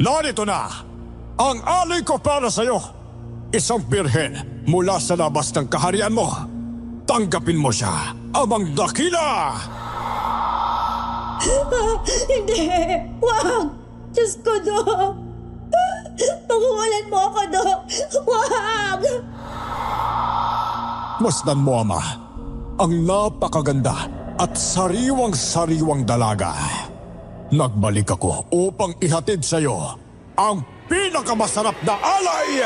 Narito na ang alay ko para sa'yo. Isang birhen mula sa labas ng kaharian mo. Tanggapin mo siya, Amang Dakila! Hindi! Wag! Diyos ko, Dok! Pakuwalan mo ako, Dok! Wag! Masdan mo, Ama, ang napakaganda at sariwang-sariwang dalaga. Nagbalik ako upang ihatid sa'yo ang pinakamasarap na alay!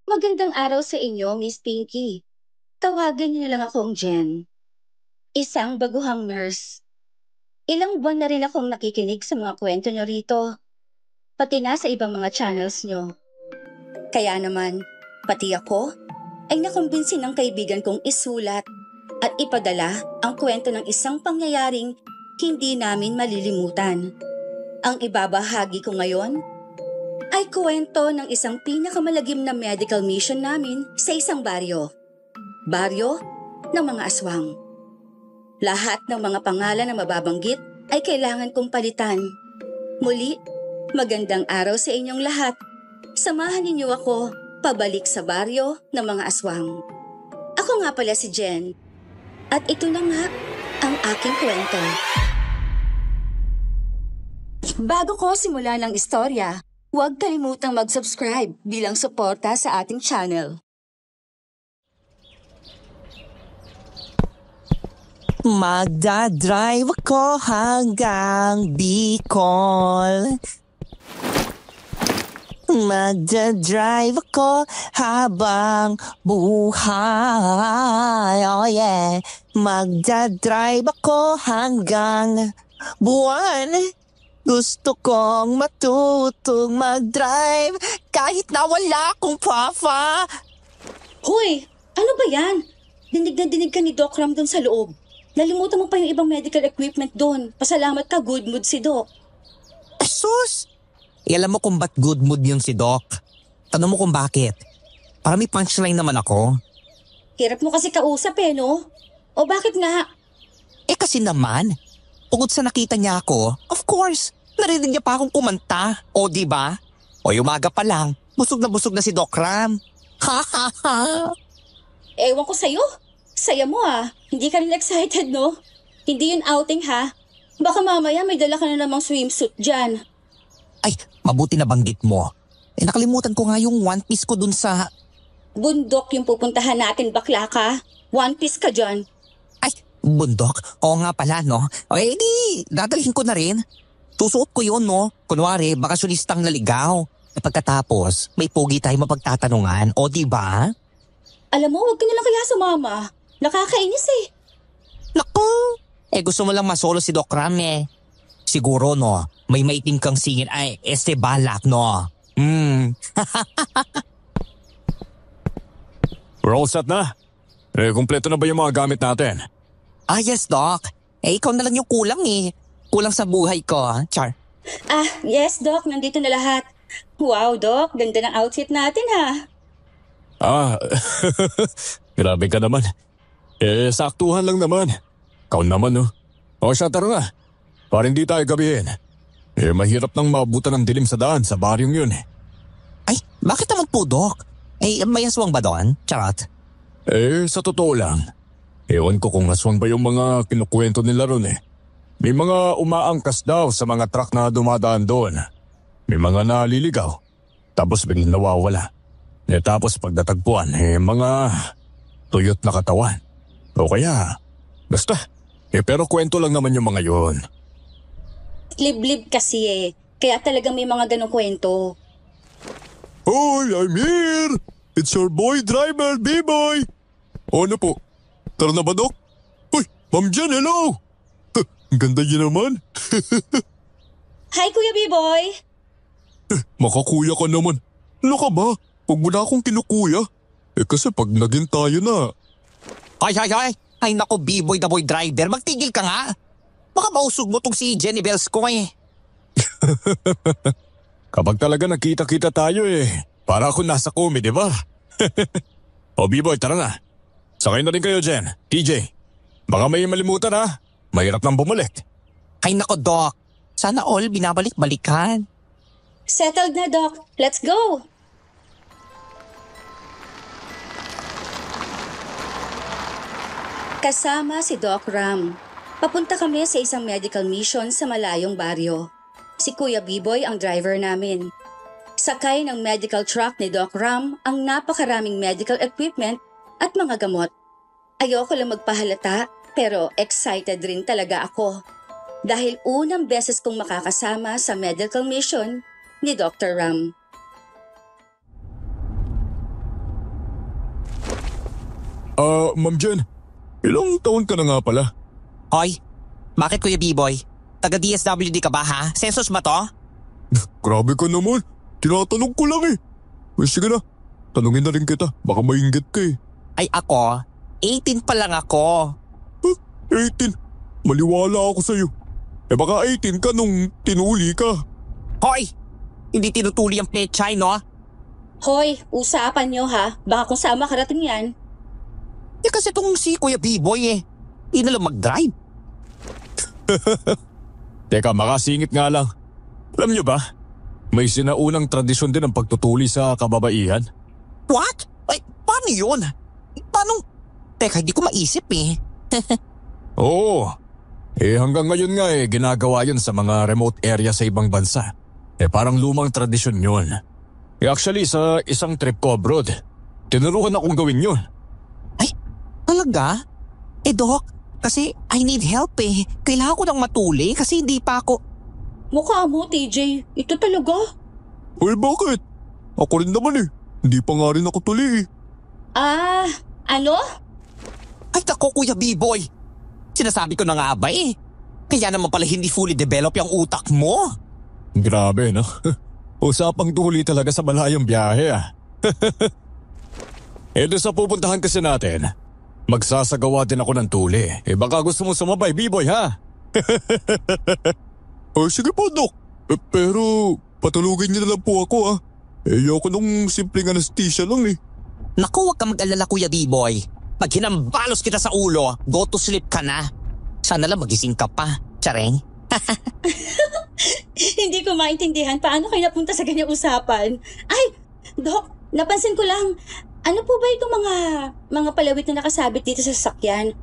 Magandang araw sa inyo, Miss Pinky. Tawagan niyo na lang akong Jen. Isang baguhang nurse. Ilang buwan na rin akong nakikinig sa mga kwento niyo rito. Pati na sa ibang mga channels niyo. Kaya naman, pati ako ay nakumbinsi ng kaibigan kong isulat at ipadala ang kwento ng isang pangyayaring hindi namin malilimutan. Ang ibabahagi ko ngayon ay kwento ng isang pinakamalagim na medical mission namin sa isang baryo. Baryo ng mga aswang. Lahat ng mga pangalan na mababanggit ay kailangan kong palitan. Muli, magandang araw sa inyong lahat. Samahan ninyo ako pabalik sa baryo ng mga aswang. Ako nga pala si Jen. At ito na nga ang aking kwento. Bago ko simulan ang istorya, huwag kalimutang mag-subscribe bilang suporta sa ating channel. Magdadrive ako hanggang Bicol. Magdadrive ako habang buhay. Oh yeah. Magdadrive ako hanggang buwan. Gusto kong matutong mag-drive kahit na wala akong papa. Hoy! Ano ba yan? Dinig na dinig ka ni Doc Ram doon sa loob. Nalimutan mo pa yung ibang medical equipment doon. Pasalamat ka, good mood si Doc. Sus! Alam mo kung ba't good mood yun si Doc? Tanong mo kung bakit. Para may punchline naman ako. Hirap mo kasi kausap no? O bakit nga? Kasi naman, bukod sa nakita niya ako, of course, narinig niya pa akong kumanta. O diba? O umaga pa lang, busog na si Doc Ram. Ha ha ha! Ewan ko sa'yo. Saya mo Hindi ka rin excited, no? Hindi yun outing Baka mamaya may dala ka na namang swimsuit dyan. Ay, mabuti na banggit mo. Nakalimutan ko nga yung one piece ko dun sa... Bundok yung pupuntahan natin, bakla ka. One piece ka dyan. Ay, bundok? Oo nga pala, no? Di, dadalhin ko na rin. Susuot ko yun, no? Kunwari, bakasyonistang naligaw. Pagkatapos, may pogi tayo mapagtatanungan, o diba? Alam mo, huwag ka nalang kaya sumama. Nakakainis Naku! Gusto mo lang masolo si Doc Ram Siguro, no? May maitim kang singit balak, no? We're all set na? Kumpleto na ba yung mga gamit natin? Yes, Doc. Ikaw na lang yung kulang Kulang sa buhay ko, Char. Yes, Doc. Nandito na lahat. Wow, Doc. Ganda ng outfit natin, Grabe ka naman. Saktuhan lang naman. Ikaw naman, no? O siya, tara na. Para hindi tayo gabihin. Mahirap nang maabutan ng dilim sa daan sa baryong yun. Ay, bakit naman po, Doc? May aswang ba doon? Charot. Sa totoo lang. Ewan ko kung aswang ba yung mga kinukwento nila ron May mga umaangkas daw sa mga truck na dumadaan doon. May mga naliligaw. Tapos biglang nawawala. Tapos pagdatagpuan, mga tuyot na katawan. O kaya, basta. Pero kwento lang naman yung mga yun. Liblib kasi Kaya talagang may mga ganong kwento. Hoy, I'm here! It's your boy driver, B-boy! Ano po? Tara na ba, Dok? Hoy, Ma'am Jen, hello! Ang ganda niya naman. Hi, Kuya B-boy! Makakuya ka naman. Ano ka ba? Huwag mo na akong kinukuya. Kasi pag naging tayo na... Ay! Ay nako, B-boy the boy driver, magtigil ka nga. Baka mausog mo tong si Jenny Bells ko Kapag talaga nakita-kita tayo para ako nasa comedy, di ba? O B-boy, tara na. Sakay na rin kayo, Jen. TJ, baka may malimutan ha. Mahirap nang bumalik. Ay nako, Doc. Sana all binabalik-balikan. Settled na, Doc. Let's go! Kasama si Doc Ram. Papunta kami sa isang medical mission sa malayong baryo. Si Kuya B-Boy ang driver namin. Sakay ng medical truck ni Doc Ram ang napakaraming medical equipment at mga gamot. Ayoko lang magpahalata pero excited rin talaga ako. Dahil unang beses kong makakasama sa medical mission ni Dr. Ram. Ma'am Jen, ilang taon ka na nga pala? Hoy, bakit Kuya B-Boy? Taga DSWD ka ba ha? Census ba to? Grabe ka naman. Tinatanong ko lang eh. Sige na, tanungin na rin kita. Baka mainggit ka eh. Ay ako, 18 pa lang ako. 18? Maliwala ako sa'yo. Baka 18 ka nung tinuli ka. Hoy, hindi tinutuli ang pechay no? Hoy, usapan nyo ha. Baka kung saan makarating yan. Kasi itong si Kuya B-Boy hindi na lang mag-drive. Teka, makasingit nga lang. Alam niyo ba, may sinaunang tradisyon din ang pagtutuli sa kababaihan. What? Ay, paano yun? Paano? Teka, hindi ko maisip eh. Oo. Hanggang ngayon nga ginagawa yun sa mga remote area sa ibang bansa. Parang lumang tradisyon yun. Actually, sa isang trip ko abroad, tinuruan akong gawin yun. Talaga? Doc, kasi I need help eh. Kailangan ko nang matuli kasi hindi pa ako... Mukha mo, TJ. Ito talaga. Uy, bakit? Ako rin naman eh. Hindi pa nga rin ako tuli eh. Ano? Ay tako Kuya B-Boy. Sinasabi ko na nga ba eh. Kaya naman pala hindi fully develop yung utak mo. Grabe no? Usapang tuli talaga sa malayong biyahe ah. Doon sa pupuntahan kasi natin, magsasagawa din ako ng tuli. Baka gusto mo sumabay, B-Boy ha? Sige po, Dok. Pero patulugin niyo na lang po ako ah. Ayoko nung simpleng anesthesia lang eh. Naku, huwag ka mag-alala Kuya B-Boy. Pag hinambalos kita sa ulo, go to sleep ka na. Sana lang magising ka pa, Tsareng. Hindi ko maintindihan paano kayo napunta sa ganyang usapan. Ay, Doc, napansin ko lang. Ano po ba itong mga palawit na nakasabit dito sa sasakyan?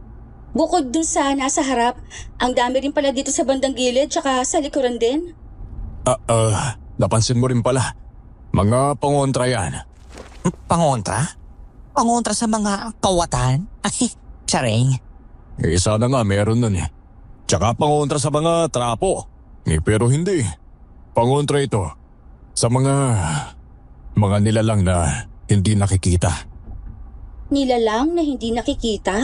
Bukod dun sa nasa harap, ang dami rin pala dito sa bandang gilid tsaka sa likuran din. Napansin mo rin pala. Mga pangontra yan. Pangontra? Pangontra sa mga kawatan? Ay, Tsareng. Isa na nga meron nun eh. Tsaka pangontra sa mga trapo. Pero hindi. Pangontra ito sa mga nilalang na hindi nakikita. Nilalang na hindi nakikita?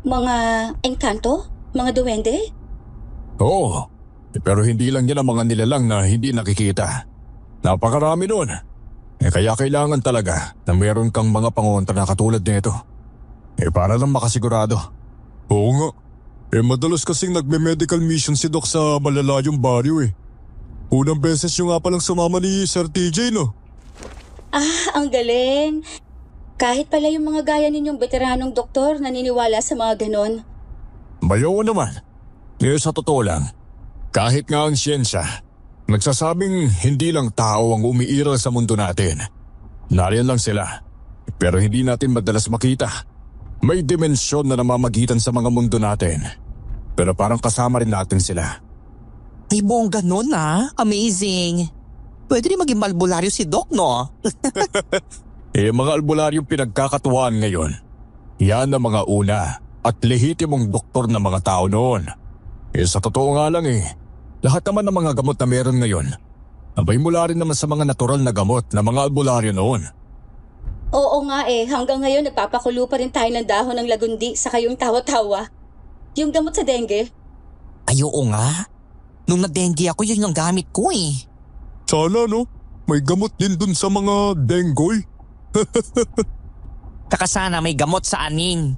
Mga engkanto? Mga duwende? Oo. Pero hindi lang yan ang mga nilalang na hindi nakikita. Napakarami nun. Kaya kailangan talaga na meron kang mga pangontra na katulad nito. Para lang makasigurado. Oo nga. Madalas kasing nagme-medical mission si Doc sa malalayong baryo eh. Unang beses nyo nga palang sumama ni Sir TJ no? Ang galing. Kahit pala yung mga gaya ninyong veteranong doktor naniniwala sa mga ganon. Bayaw naman. Sa totoo lang, kahit nga ang siyensya, nagsasabing hindi lang tao ang umiiral sa mundo natin. Nariyan lang sila. Pero hindi natin madalas makita. May dimensyon na namamagitan sa mga mundo natin. Pero parang kasama rin natin sila. Ay, bongga nun Amazing. Pwede rin maging malbularyo si Doc, no? Mga albularyong pinagkakatuwaan ngayon. Yan ang mga una at lehitimong doktor ng mga tao noon. Sa totoo nga lang lahat naman ng mga gamot na meron ngayon, abay mula rin naman sa mga natural na gamot na mga albularyo noon. Oo nga hanggang ngayon nagpapakulo pa rin tayo ng dahon ng lagundi sa kayong tawa-tawa. Yung gamot sa dengue. Ay, oo nga. Nung na-dengue ako, yun yung gamit ko Sana no, may gamot din dun sa mga dengoy. Kakasana may gamot sa aning.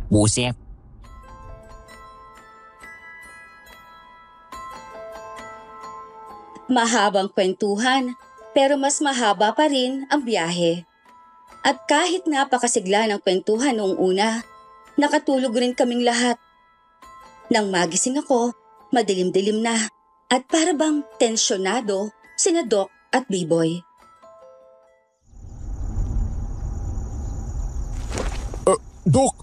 Buset. Mahabang kwentuhan, pero mas mahaba pa rin ang biyahe. At kahit napakasigla ng kwentuhan noong una, Nakatulog rin kaming lahat. Nang magising ako, madilim-dilim na at para bang tensyonado sina Doc at B-Boy. Dok,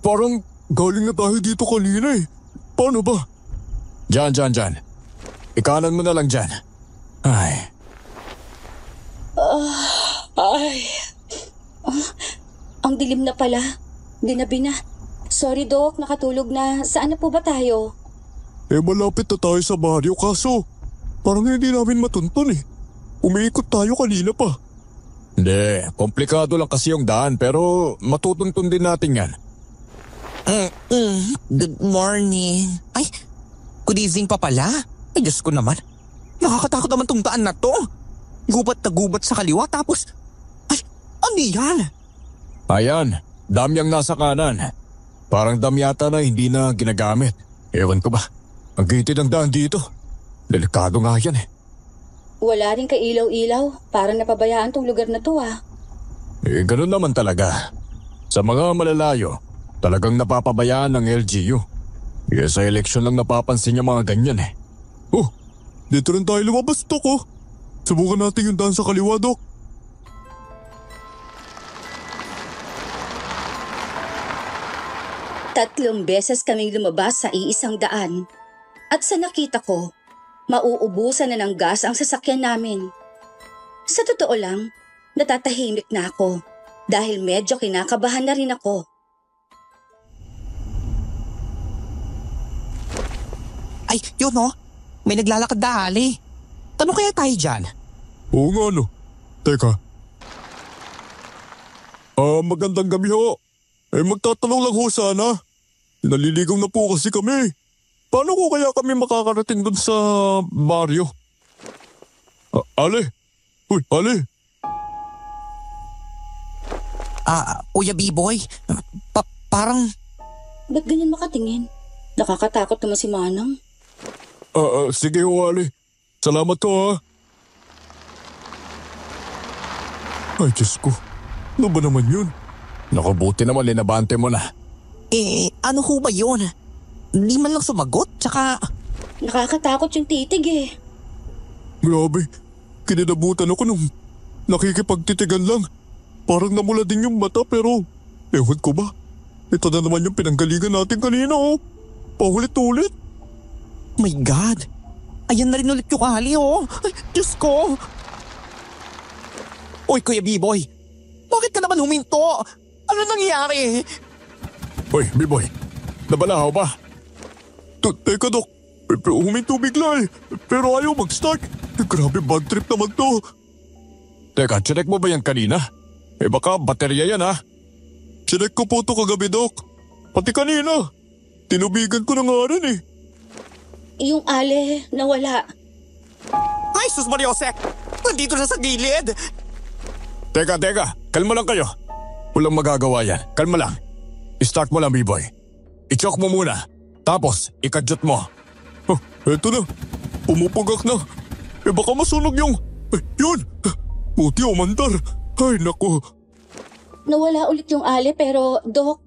parang galing na tayo dito kanina eh. Paano ba? Diyan. Ikanan mo na lang dyan. Ay. Ang dilim na pala. Ginabi na. Sorry Doc, nakatulog na. Saan na po ba tayo? Malapit na tayo sa baryo kaso parang hindi namin matuntun eh. Umiikot tayo kanina pa. Hindi, komplikado lang kasi yung daan pero matutuntun din natin yan. Good morning. Ay, good evening pa pala. Ay, Diyos ko naman. Nakakatakot naman tong daan na to. Gubat na gubat sa kaliwa tapos... Ay, ano yan? Ayan, dam yang nasa kanan. Parang dam yata na hindi na ginagamit. Ewan ko ba, ang gitid ng daan dito. Delikado nga yan eh. Wala rin kailaw-ilaw. Parang napabayaan tong lugar na to ah. Ganun naman talaga. Sa mga malalayo, talagang napapabayaan ng LGU. Sa eleksyon lang napapansin yung mga ganyan eh. Oh, dito rin tayo lumabas, Dok oh. Subukan natin yung daan sa kaliwa, Dok. Tatlong beses kaming lumabas sa iisang daan. At sa nakita ko, mauubusan na ng gas ang sasakyan namin. Sa totoo lang, natatahimik na ako dahil medyo kinakabahan na rin ako. Ay, yun no. May naglalakad na ali. Tanong kaya tayo dyan? Oo nga no. Teka. Magandang gabi ho. Magtatanong lang ho sana. Naliligaw na po kasi kami. Paano ko kaya kami makakarating dun sa baryo? Ale? Uy, Ale? Kuya B-Boy, parang... Ba't ganyan makatingin? Nakakatakot naman si Manang. Sige ho, Ale. Salamat to ha. Ay, Diyos ko. Ano ba naman yun? Nakabuti naman, linabante mo na. Ano ho ba yun? Hindi man lang sumagot, tsaka... Nakakatakot yung titig eh. Grabe, kinilabutan ako nung nakikipagtitigan lang. Parang namula din yung mata pero ewan ko ba. Ito na naman yung pinanggalingan natin kanina oh. Paulit-ulit. My God! Ayan na rin ulit yung ali oh. Ay, Diyos ko! Uy, Kuya B-Boy! Bakit ka naman huminto? Ano nangyari? Hoy, B-Boy, nabalahaw ba? Teka, Dok. Huminto bigla eh. Pero ayaw mag-start. Grabe bad trip naman to. Teka, chinek mo ba yan kanina? Baka baterya yan ha? Chinek ko po to kagabi, Dok. Pati kanina. Tinubigan ko na nga rin eh. Yung ale, nawala. Ay, sus Mariosek! Nandito na sa gilid! Teka. Kalma lang kayo. Walang magagawa yan. Kalma lang. I-start mo lang, B-Boy. I-choke mo muna. Tapos, ikadyot mo. Eto na. Pumupugak na. Baka masunog yung... yun! Buti umandar. Ay, naku. Nawala ulit yung ale pero, Doc,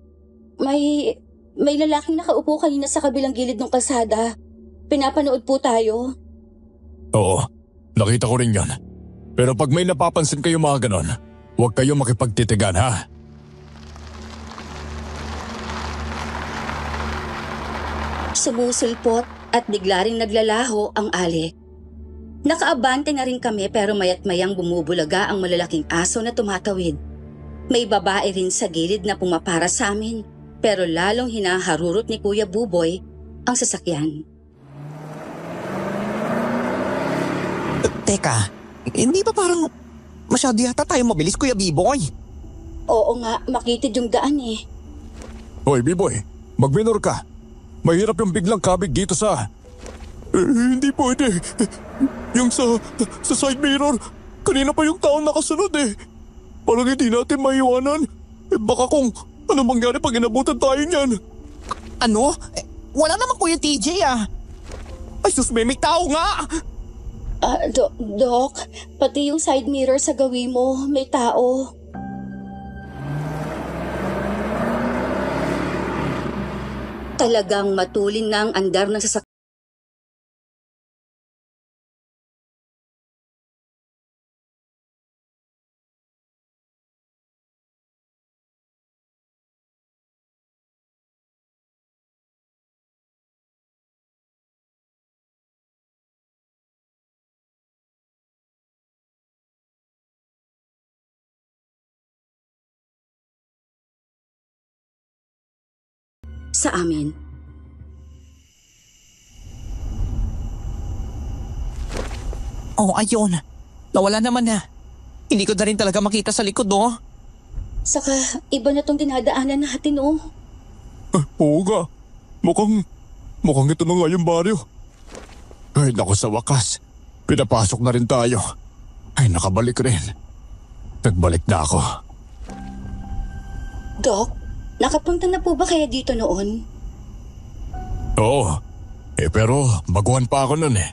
may lalaking nakaupo kanina sa kabilang gilid ng kalsada. Pinapanood po tayo. Oo, nakita ko rin yan. Pero pag may napapansin kayo mga ganon, huwag kayo makipagtitigan ha. Sumusulpot at bigla ring naglalaho ang ale. Nakaabante na rin kami pero mayat mayang bumubulaga ang malalaking aso na tumatawid. May babae rin sa gilid na pumapara sa amin pero lalong hinaharurot ni Kuya Buboy ang sasakyan. Teka, hindi ba parang masyado yata tayo mabilis, Kuya B-Boy? Oo nga, makitid yung daan eh. Hoy, B-Boy, magminor ka. Mahirap yung biglang kabig dito sa... hindi pwede. Yung sa side mirror, kanina pa yung taong nakasunod eh. Parang hindi natin maiwanan. Baka kung ano mangyari pag inabutan tayo niyan. Ano? Wala naman Kuya TJ ah. Ay sus, may tao nga! Doc, pati yung side mirror sa gawi mo, may tao. Talagang matulin na ang andar ng sasakyan. Sa amin. Oh, ayun. Nawala naman na. Hindi ko na rin talaga makita sa likod, oh. Saka iba na tong dinadaanan natin, oh. Oo nga. Mukhang ito na nga yung baryo. Ay, naku, sa wakas. Pinapasok na rin tayo. Ay, nakabalik rin. Nagbalik na ako. Doc, nakapunta na po ba kaya dito noon? Oo. Pero baguhan pa ako nun eh.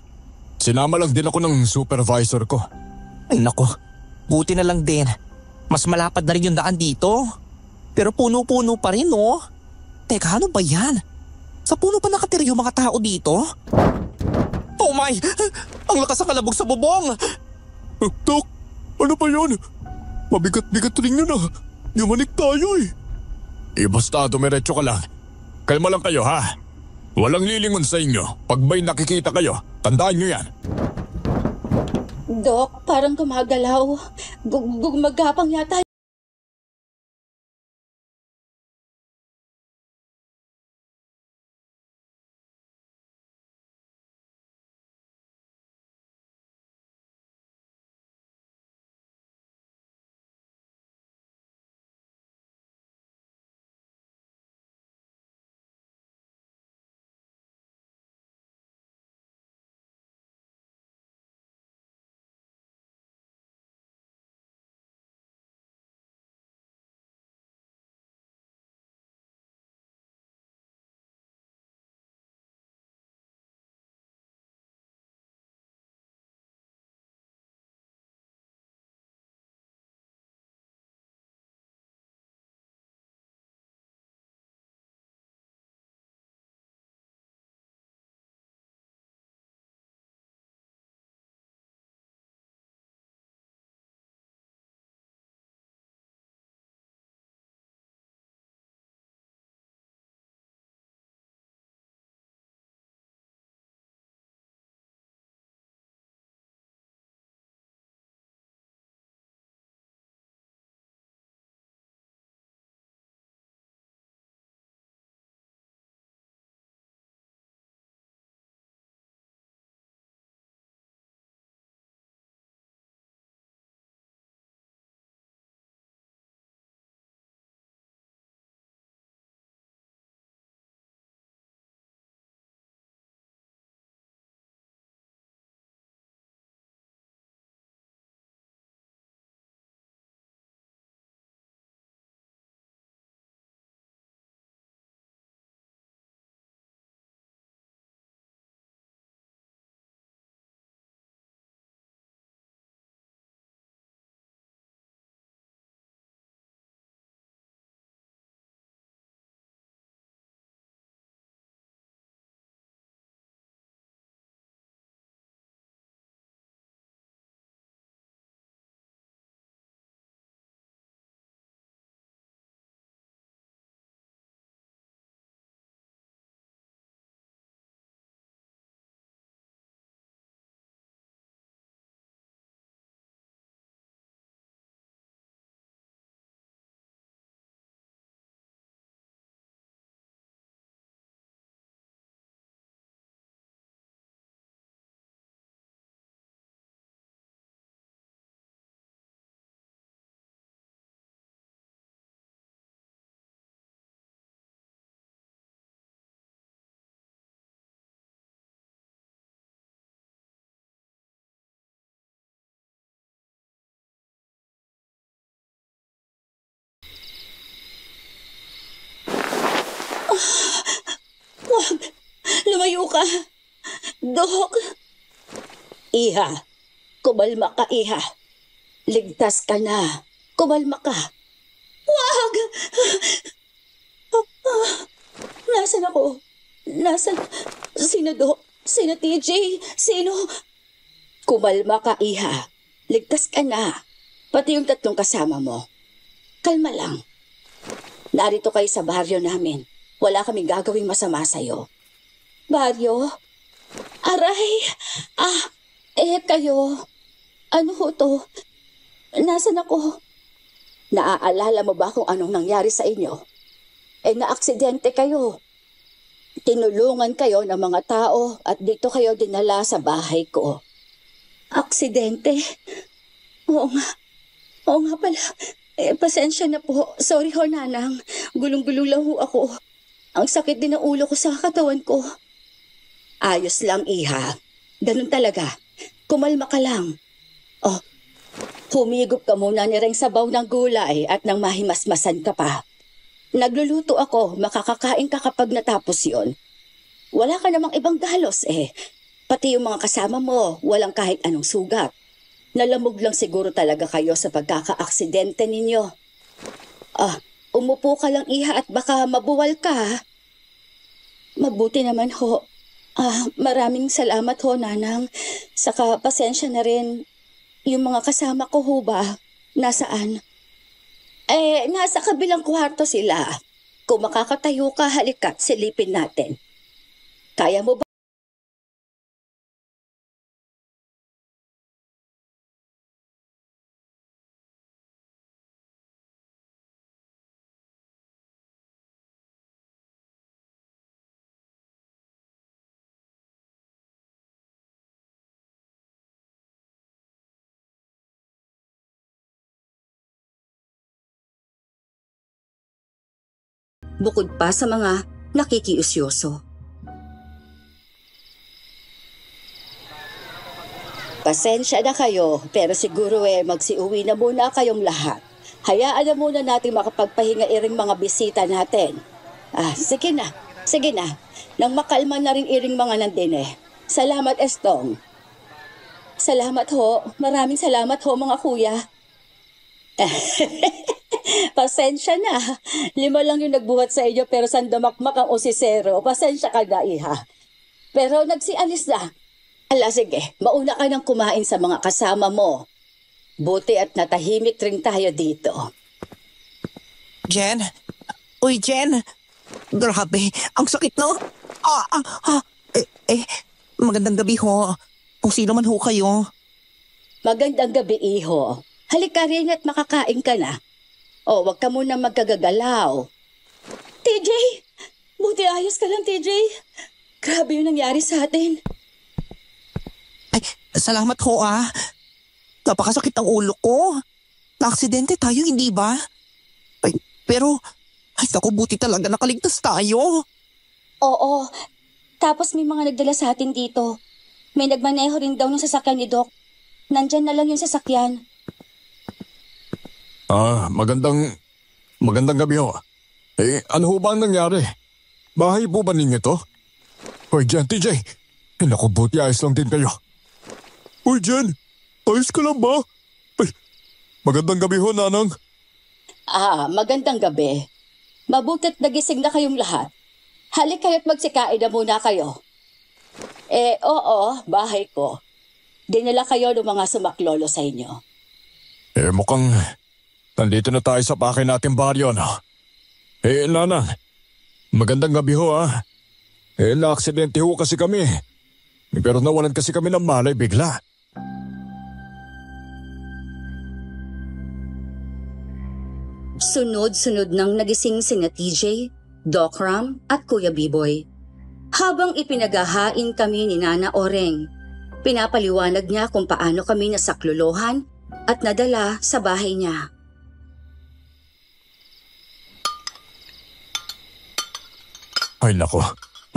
Sinama lang din ako ng supervisor ko. Ay, nako. Buti na lang din. Mas malapad na rin yung daan dito. Pero puno-puno pa rin, oh. Teka, ano ba yan? Sa puno pa nakatira yung mga tao dito? Oh my! Ang lakas ng kalabog sa bubong! Dok, ano ba yun? Mabigat-bigat rin yun ah. Yumanik tayo eh. Basta dumiretso ka lang. Kalma lang kayo ha. Walang lilingon sa inyo. Pag may nakikita kayo, tandaan nyo yan. Doc, parang gumagalaw. Gumagapang yata. Wag! Lumayo ka! Dok! Iha! Kumalma ka, Iha! Ligtas ka na! Kumalma ka! Wag! Nasaan ako? Nasaan? Sino, Dok? Sino, TJ? Sino? Kumalma ka, Iha. Ligtas ka na. Pati yung 3 kasama mo. Kalma lang. Narito kayo sa baryo namin. Wala kaming gagawing masama sa'yo. Baryo? Aray! Kayo. Ano ho to? Nasaan ako? Naaalala mo ba kung anong nangyari sa inyo? Naaksidente kayo. Tinulungan kayo ng mga tao at dito kayo dinala sa bahay ko. Aksidente? Oo nga pala. Pasensya na po. Sorry ho, Nanang. Gulong-gulong lang ho ako. Ang sakit din ng ulo ko sa katawan ko. Ayos lang, Iha. Ganun talaga. Kumalma ka lang. Humigop ka muna ni Reng sabaw ng gulay at nang mahimasmasan ka pa. Nagluluto ako. Makakakain ka kapag natapos yon. Wala ka namang ibang galos Pati yung mga kasama mo, walang kahit anong sugat. Nalamog lang siguro talaga kayo sa pagkakaaksidente ninyo. Umupo ka lang, Iha, at baka mabuwal ka. Mabuti naman ho. Maraming salamat ho, Nanang. Saka pasensya na rin. Yung mga kasama ko ho ba? Nasaan? Nasa kabilang kwarto sila. Kung makakatayo ka, halika't silipin natin. Kaya mo ba? Bukod pa sa mga nakikiusyoso. Pasensya na kayo, pero siguro magsiuwi na muna kayong lahat. Hayaan na muna natin makapagpahinga iring mga bisita natin. Sige na. Nang makalma na rin iring mga nandin Salamat, Estong. Salamat ho. Maraming salamat ho, mga kuya. Pasensya na. 5 lang yung nagbuhat sa inyo pero sandamakmak ang osisero. Pasensya ka na, Iha. Pero nagsialis na. Sige, mauna ka nang kumain sa mga kasama mo. Buti at natahimik rin tayo dito. Jen? Uy, Jen! Grabe, ang sakit no? Magandang gabi ho. Kung sino man ho kayo. Magandang gabi, Iho. Halika rin at makakain ka na. Wag ka muna magkagagalaw. TJ! Buti ayos ka lang, TJ. Grabe yung nangyari sa atin. Salamat ho Napakasakit ang ulo ko. Na-aksidente tayo, hindi ba? Pero, naku, buti talaga nakaligtas tayo. Oo. Tapos may mga nagdala sa atin dito. May nagmaneho rin daw ng sasakyan ni Doc. Nandyan na lang yung sasakyan. Magandang gabi ho. Ano ho ba ang nangyari? Bahay po ba ninyo to? Hoy, Jen, TJ. Naku, buti ayos lang din kayo. Hoy, Jen. Ayos ka lang ba? Magandang gabi ho, Nanang. Magandang gabi. Mabuti't nagising na kayong lahat. Halik kayo't magsikain na muna kayo. Oo, bahay ko. Dinala kayo ng mga sumaklolo sa inyo. Mukhang nandito na tayo sa pakay nating baryo, no? Nanang, magandang gabi ho, na-aksidente ho kasi kami. Pero nawalan kasi kami ng malay bigla. Sunod-sunod nang nagising sina TJ, Doc Ram at Kuya Biboy. Habang ipinaghahain kami ni Nana Oreng, pinapaliwanag niya kung paano kami nasaklolohan at nadala sa bahay niya. Ay nako,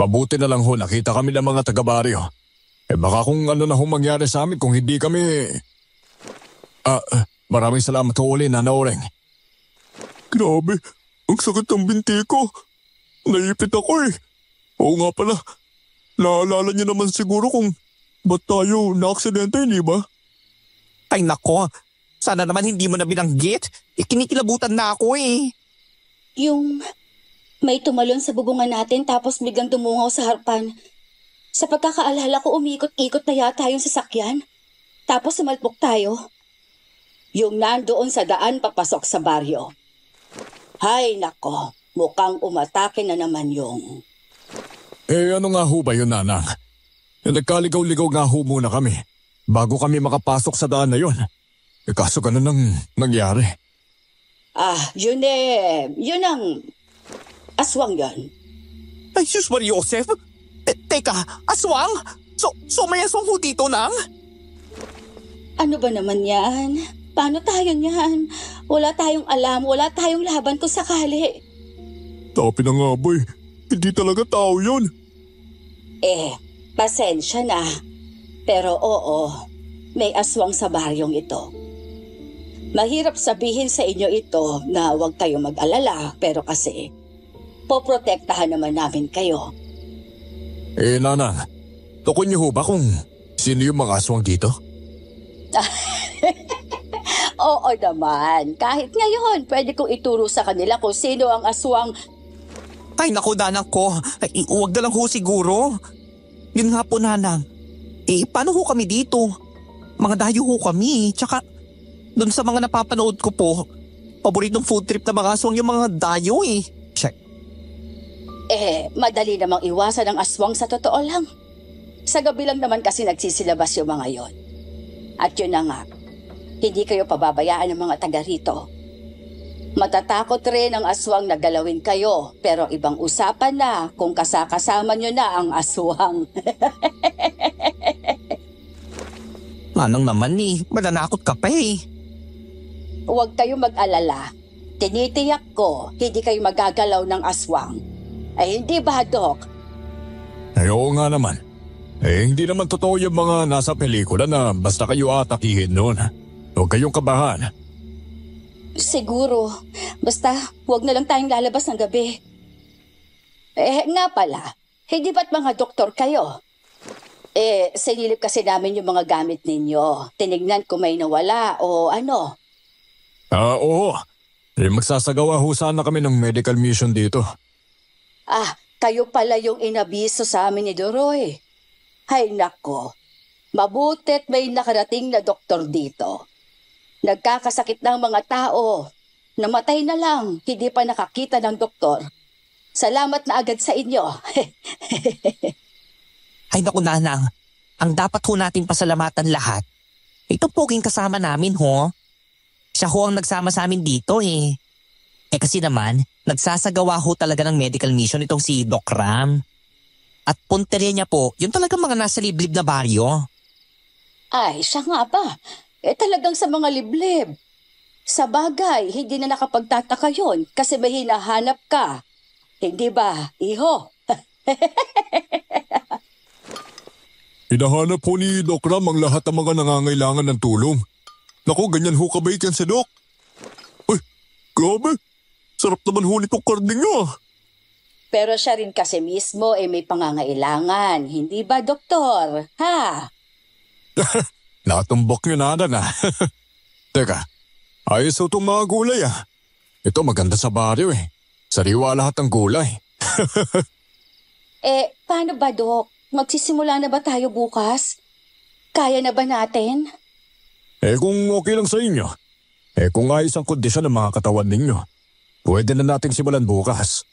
mabuti na lang ho nakita kami ng mga taga-baryo. Baka kung ano na ho mangyari sa amin kung hindi kami... maraming salamat ho uli, Nana Oreng. Grabe, ang sakit ng binti ko. Naipit ako Oo nga pala, naalala niyo naman siguro kung ba't tayo na-aksidente, hindi ba? Ay nako, sana naman hindi mo na binanggit. Kinikilabutan na ako Yung May tumalon sa bubungan natin tapos biglang dumungaw sa harapan. Sa pagkakaalala ko, umikot-ikot na yata yung sasakyan. Tapos sumalpok tayo. Yung nandoon sa daan papasok sa baryo. Hay nako, mukhang umatake na naman yung... Ano nga ho ba yun, Nanang? Nagkaligaw-ligaw nga ho muna kami bago kami makapasok sa daan na yun. Kaso ganun ang nangyari. Yun ang aswang yun. Ay, sus Maria Joseph! Teka, aswang? So may aswang ho dito, Nang? Ano ba naman yan? Paano tayo niyan? Wala tayong alam, wala tayong laban kung sakali. Tapi na nga ba eh. Hindi talaga tao yun. Pasensya na. Pero oo, may aswang sa baryong ito. Mahirap sabihin sa inyo ito na huwag kayong mag-alala, pero kasi poprotektahan naman namin kayo. Nanang, tukon niyo ho ba kung sino yung mga aswang dito? Oo naman, kahit ngayon pwede kong ituro sa kanila kung sino ang aswang. Ay, naku, Nanang ko. Ay, huwag na lang ho siguro. Yun nga po, Nanang. Paano ho kami dito? Mga dayo ho kami. Tsaka, dun sa mga napapanood ko po, paboritong food trip na mga aswang yung mga dayo eh. Check. Madali namang iwasan ang aswang sa totoo lang. Sa gabi lang naman kasi nagsisilabas yung mga yon. At yun na nga, hindi kayo pababayaan ng mga taga rito. Matatakot rin ang aswang na galawin kayo, pero ibang usapan na kung kasama nyo na ang aswang. Manang naman mananakot ka pa eh. Huwag kayong mag-alala. Tinitiyak ko, hindi kayo magagalaw ng aswang. Ay hindi ba, Doc? Oo nga naman. Hindi naman totoo yung mga nasa pelikula na basta kayo atakihin noon. Huwag kayong kabahan. Siguro. Basta, huwag na lang tayong lalabas ng gabi. Nga pala, hindi ba't mga doktor kayo? Sinilip kasi namin yung mga gamit ninyo. Tinignan kung may nawala o ano. Oo. Magsasagawa ho sana kami ng medical mission dito. Kayo pala yung inabiso sa amin ni Doroy. Hay nako, mabutit may nakarating na doktor dito. Nagkakasakit ng mga tao. Namatay na lang, hindi pa nakakita ng doktor. Salamat na agad sa inyo. Ay naku, Nanang. Ang dapat ho natin pasalamatan lahat. Ito poging kasama namin ho. Siya ho ang nagsama sa amin dito eh. Kasi naman, nagsasagawa ho talaga ng medical mission itong si Doc Ram. At punteriya niya po, yun talagang mga nasa liblib na baryo. Ay, siya nga ba? Talagang sa mga liblib. Sa bagay, hindi na nakapagtataka yun kasi may hinahanap ka. Hindi ba, iho? Hinahanap po ni Doc Ram ang lahat ng mga nangangailangan ng tulong. Naku, ganyan ho kabait yan si Doc. Ay, grabe. Sarap naman ho nitong karne niyo. Pero siya rin kasi mismo may pangangailangan. Hindi ba, doktor? Ha? Natumbok niyo na na. Teka, ayos ho itong mga gulay ah. Ito maganda sa baryo eh. Sariwa lahat ng gulay. Paano ba, Dok? Magsisimula na ba tayo bukas? Kaya na ba natin? Kung okay lang sa inyo. Kung ayos ang kondisyon ng mga katawan ninyo, pwede na nating simulan bukas.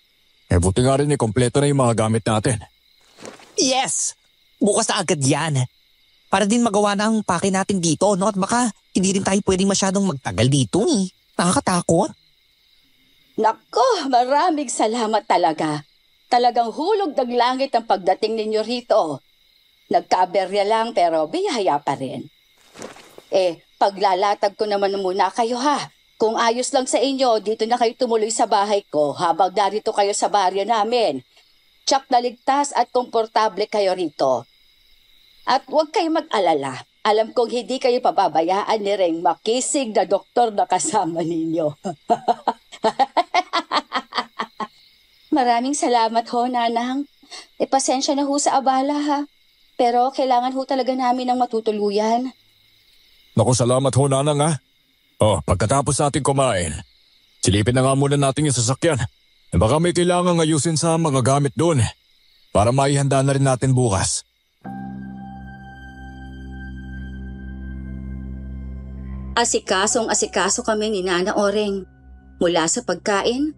Buti nga rin kompleto na yung mga gamit natin. Yes! Bukas na agad yan. Para din magawa na ang pake natin dito, no? At baka hindi rin tayo pwedeng masyadong magtagal dito eh. Nakakatakot. Nako, maraming salamat talaga. Talagang hulog ng langit ang pagdating ninyo rito. Nagkaaberya lang pero biyaya pa rin. Paglalatag ko naman muna kayo ha. Kung ayos lang sa inyo, dito na kayo tumuloy sa bahay ko habang narito kayo sa baryo namin. Tsak na ligtas at komportable kayo rito. At huwag kayong mag-alala. Alam kong hindi kayo pababayaan ni Reng makisig na doktor na kasama ninyo. Maraming salamat ho, Nanang. Pasensya na ho sa abala ha. Pero kailangan ho talaga namin ng matutuluyan. Naku, salamat ho, Nanang ha. Pagkatapos natin kumain, silipin na nga muna natin yung sasakyan. Baka may kailangang ayusin sa mga gamit doon para maihanda na rin natin bukas. Asikasong-asikaso kami ni Nana Oreng. Mula sa pagkain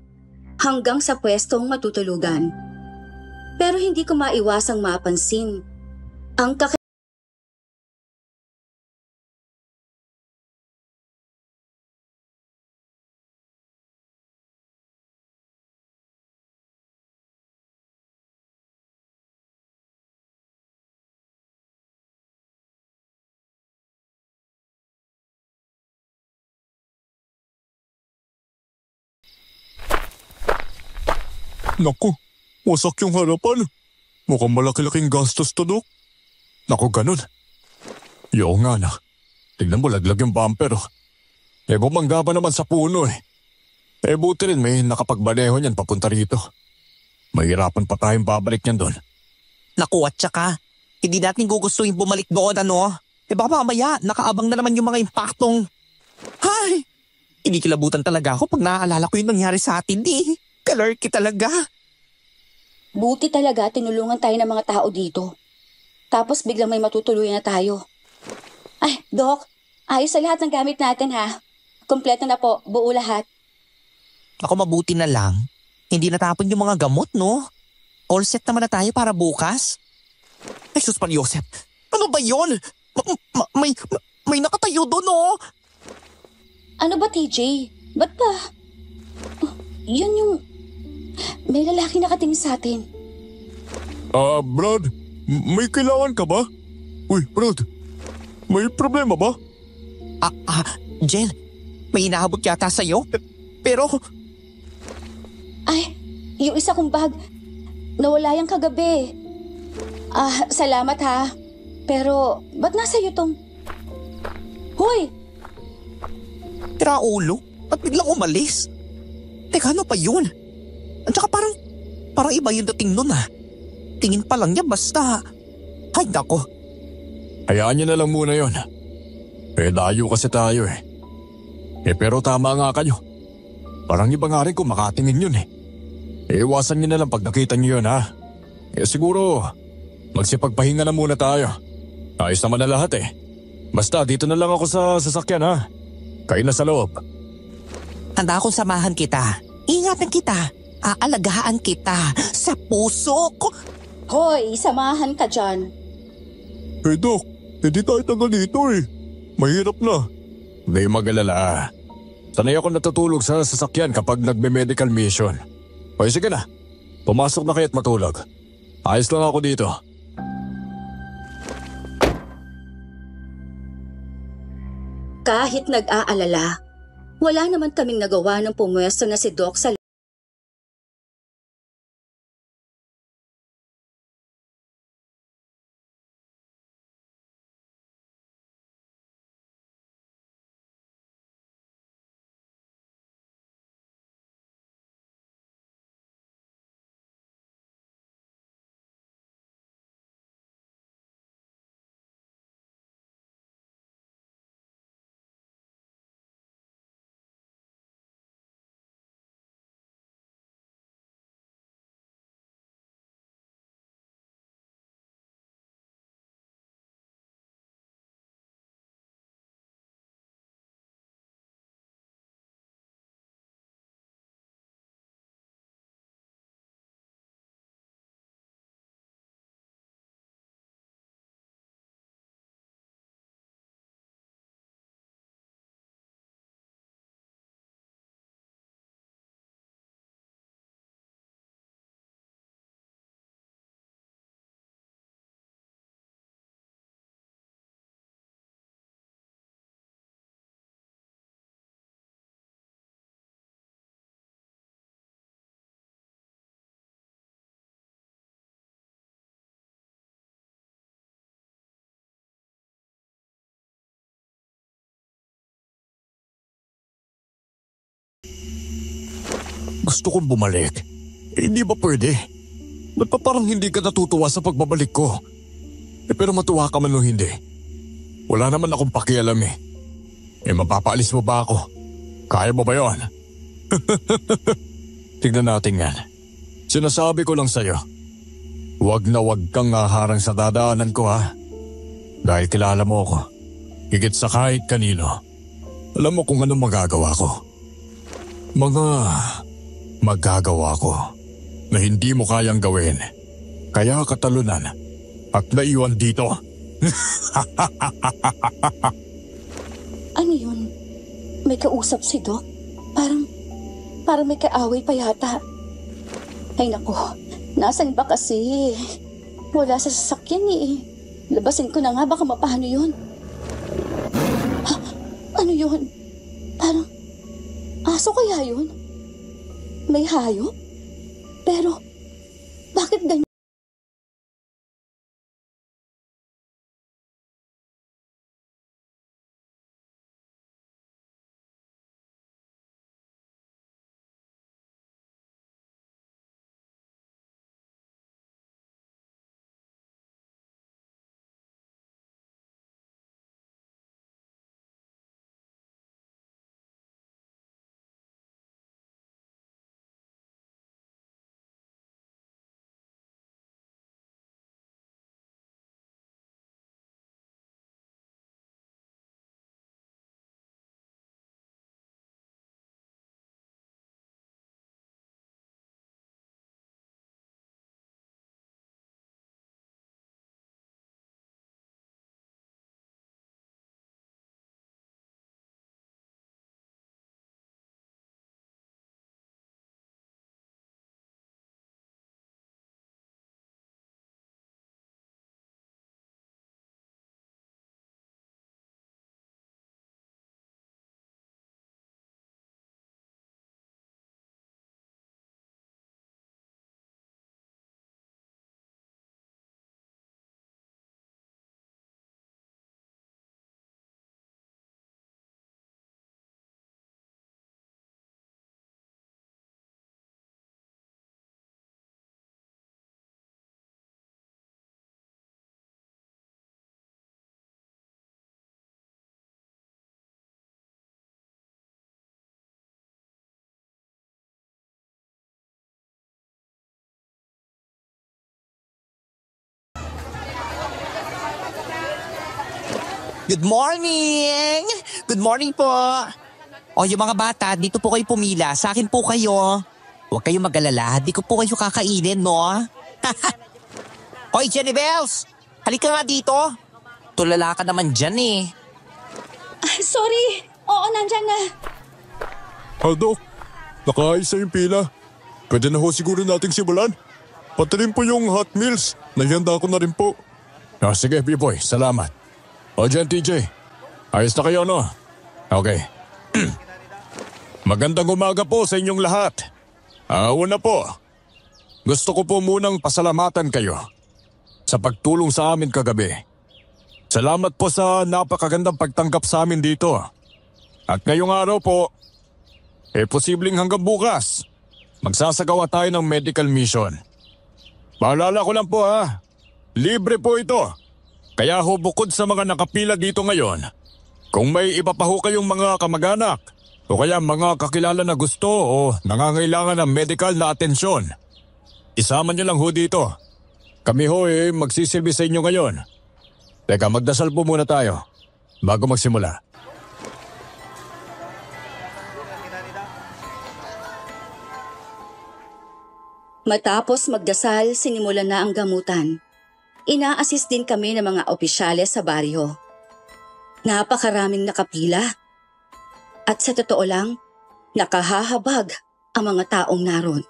hanggang sa pwestong matutulugan. Pero hindi ko maiwasang mapansin ang Naku, wasak yung harapan. Mukhang malaki-laking gastos to, Dok. Naku, ganun. Yo nga na. Tignan mo, laglag yung bumper. Bumangga pa naman sa puno buti rin may nakapagbaneho niyan papunta rito. Mahirapan pa tayong babalik niyan doon. Naku, at saka, hindi natin gugustuhin bumalik doon, ano? Baka mamaya, nakaabang na naman yung mga impaktong... Hay! Inikilabutan talaga ako pag naaalala ko yung nangyari sa atin, Kalarky talaga. Buti talaga tinulungan tayo ng mga tao dito. Tapos biglang may matutuluyan na tayo. Ay, Doc, ayos sa lahat ng gamit natin ha. Kompleto na po, buo lahat. Ako mabuti na lang. Hindi natapon yung mga gamot, no? All set naman na tayo para bukas. Ay, sus, Pan Joseph. Ano ba yun? May nakatayo doon, no? Ano ba, TJ? Ba't ba? Yun yung... May lalaki nakatingin sa atin. Brad, may kailangan ka ba? Uy, Brad, may problema ba? Jen, may hinahabot yata sa'yo. Pero... Ay, yung isa kong bag, nawala yung kagabi. Salamat ha. Pero, ba't nasa iyo tong... Hoy! Tira ulo, ba't biglang umalis? Teka, ano pa yun? At saka parang iba yung dating nun Tingin pa lang niya basta. Ay, nako. Hayaan niyo na lang muna yon. Dayo kasi tayo pero tama nga kayo. Parang iba nga rin kung makatingin yun Iwasan niyo na lang pag nakita niyo yun siguro, magsipagpahinga na muna tayo. Ayos naman na lahat Basta dito na lang ako sa sasakyan Kayo na sa loob. Handa akong samahan kita. Ingatan kita. Aalagaan kita sa puso ko. Hoy, samahan ka dyan. Doc, hindi tayo tagal dito Mahirap na. Hindi mag-alala. Sanay ako natutulog sa sasakyan kapag nagme-medical mission. O sige na, pumasok na kaya't matulog. Ayos lang ako dito. Kahit nag-aalala, wala naman kaming nagawa ng pumwesto na si Doc sa Gusto kong bumalik. Hindi ba pwede? Ba't pa parang hindi ka natutuwa sa pagbabalik ko? Pero matuwa ka man o hindi. Wala naman akong pakialam mapapaalis mo ba ako? Kaya mo ba yon? tignan natin yan. Sinasabi ko lang sa'yo, wag na wag kang haharang sa dadaanan ko ha. Dahil kilala mo ako, higit sa kahit kanino. Alam mo kung anong magagawa ko. Mga magagawa ko na hindi mo kayang gawin. Kaya katalunan at naiwan dito. Ano yun? May kausap si Doc? Parang may kaaway pa yata. Ay naku, nasan ba kasi? Wala sa sasakyan eh. Labasin ko na nga, baka mapano yun. Ha? Ano yun? Parang aso kaya yun? May hayop? Pero bakit ganyan? Good morning! Good morning po! O yung mga bata, dito po kayo pumila. Sa akin po kayo. Huwag kayong mag-alala, di ko po kayo kakainin, no? Hoy, Jenny Bells! Halika nga dito. Tulala ka naman dyan eh. Sorry! Oo, nandyan na. Dok, nakaayos na yung pila. Pwede na ho siguro nating simulan. Pati rin po yung hot meals. Nahihanda ko na rin po. Sige, B-boy. Salamat. O dyan, TJ. Ayos na kayo, no? Okay. Magandang umaga po sa inyong lahat. Una po, gusto ko po munang pasalamatan kayo sa pagtulong sa amin kagabi. Salamat po sa napakagandang pagtanggap sa amin dito. At ngayong araw po, posibleng hanggang bukas, magsasagawa tayo ng medical mission. Paalala ko lang po libre po ito. Kaya ho bukod sa mga nakapila dito ngayon, kung may iba pa ho kayong mga kamag-anak o kaya mga kakilala na gusto o nangangailangan ng medical na atensyon, isama niyo lang ho dito. Kami ho magsisilbi sa inyo ngayon. Teka, magdasal po muna tayo bago magsimula. Matapos magdasal, sinimulan na ang gamutan. Ina-assist din kami ng mga opisyales sa baryo. Napakaraming nakapila. At sa totoo lang, nakahahabag ang mga taong naroon.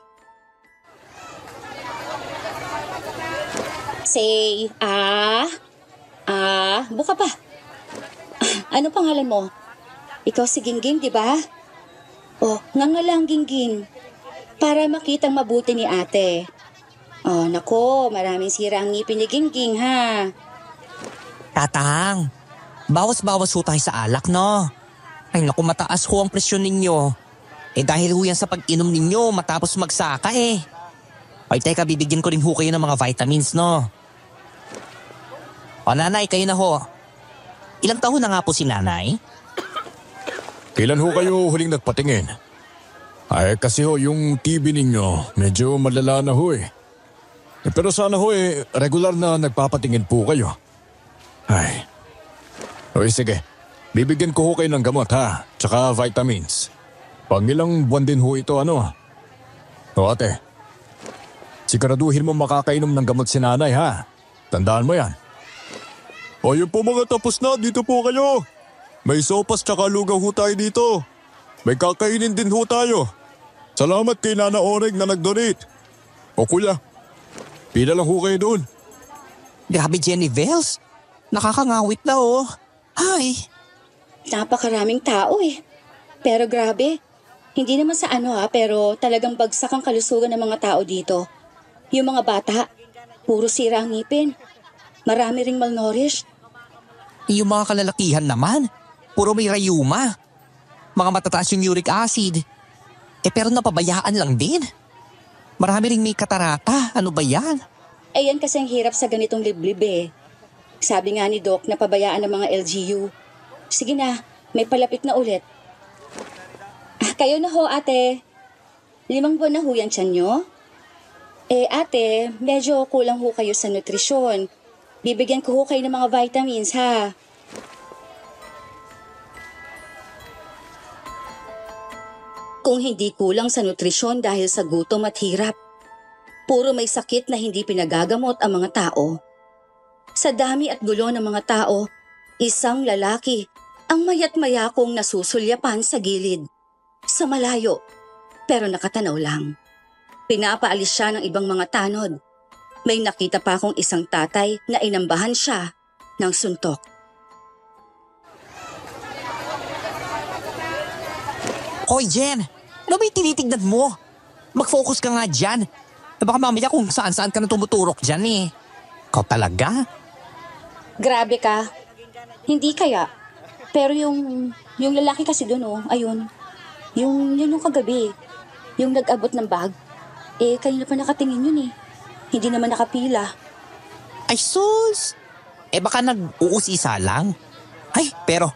Say, buka pa. Ano pangalan mo? Ikaw si Gingging, di ba? Oh, ngangalang Gingging. Para makitang mabuti ni ate. Oh, nako, maraming sira ang ngipin ni Gingging, ha? Tatang, bawas-bawas ho tayo sa alak, no? Ay naku, mataas ho ang presyon ninyo. Dahil ho yan sa pag-inom ninyo matapos magsaka Ay teka, bibigyan ko rin ho kayo ng mga vitamins, no? O nanay, kayo na ho. Ilang taon na nga po si nanay? Kailan ho kayo huling nagpatingin? Ay kasi ho, yung TV ninyo medyo malala na ho eh. Pero sana ho regular na nagpapatingin po kayo. Ay. O sige, bibigyan ko ho kayo ng gamot ha, tsaka vitamins. Pangilang buwan din ho ito ano. O ate, siguraduhin mo makakainom ng gamot si nanay ha. Tandaan mo yan. O yun po mga tapos na, dito po kayo. May sopas tsaka lugaw ho tayo dito. May kakainin din ho tayo. Salamat kay Nana Oreg na nag-donate. O kuya, pila lang ho kayo doon. Grabe, Jenny Vels. Nakakangawit na oh. Hi. Napakaraming tao eh. Pero grabe, hindi naman sa ano pero talagang bagsak ang kalusugan ng mga tao dito. Yung mga bata, puro sira ang ngipin. Marami ring malnourished. Yung mga kalalakihan naman, puro may rayuma. Mga matataas yung uric acid. Pero napabayaan lang din. Marami ring may katarata. Ano ba yan? Yan kasi ang hirap sa ganitong liblib eh. Sabi nga ni Doc na pabayaan ng mga LGU. Sige na, may palapit na ulit. Kayo na ho ate. 5 buwan na ho yan tiyan nyo? Ate, medyo kulang ho kayo sa nutrisyon. Bibigyan ko ho kayo ng mga vitamins ha. Kung hindi kulang sa nutrisyon dahil sa gutom at hirap, puro may sakit na hindi pinagagamot ang mga tao. Sa dami at gulo ng mga tao, isang lalaki ang mayat-maya kong nasusulyapan sa gilid. Sa malayo, pero nakatanaw lang. Pinapaalis siya ng ibang mga tanod. May nakita pa akong isang tatay na inambahan siya ng suntok. Hoy Jen, ano ba yung tinitignan mo? Mag-focus ka nga dyan. Baka mamaya kung saan-saan ka na tumuturok dyan eh. Ikaw talaga? Grabe ka. Hindi kaya. Pero yung lalaki kasi doon ayun. Yung kagabi. Yung nag-abot ng bag. Kanina pa nakatingin yun eh. Hindi naman nakapila. Ay sus! Baka nag-uusisa lang. Ay, pero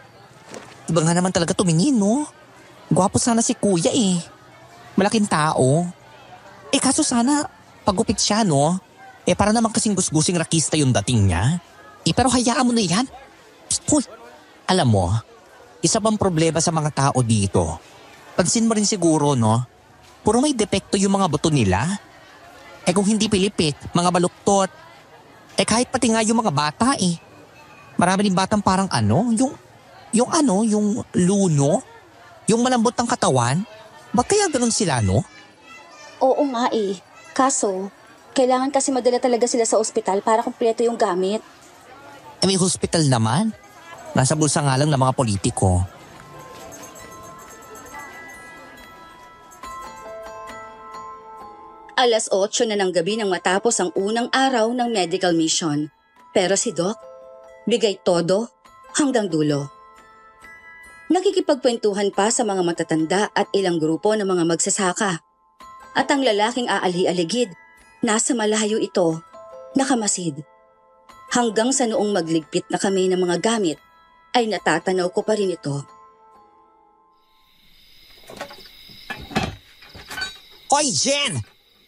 iba nga naman talaga tumingin, no? Gwapo sana si kuya eh. Malaking tao. Kaso sana pagupit siya, no? Para naman kasing gusgusing rakista yung dating niya. Pero hayaan mo na yan. Psst, hoy. Alam mo, isa pang problema sa mga tao dito. Pansin mo rin siguro, no? Puro may depekto yung mga buto nila. Kung hindi pilipit, mga baluktot. Kahit pati nga yung mga bata eh. Marami din batang parang yung luno. Yung malambot ng katawan. Ba't kaya ganun sila, no? Oo nga eh. Kaso, kailangan kasi madala talaga sila sa ospital para kumpleto yung gamit. May hospital naman. Nasa bulsa nga lang ng mga politiko. Alas 8 na ng gabi nang matapos ang unang araw ng medical mission. Pero si Doc, bigay todo hanggang dulo. Nakikipagkwentuhan pa sa mga matatanda at ilang grupo ng mga magsasaka. At ang lalaking aalhi-aligid, nasa malayo ito, nakamasid. Hanggang sa noong magligpit na kami ng mga gamit, ay natatanaw ko pa rin ito. Hoy, Jen!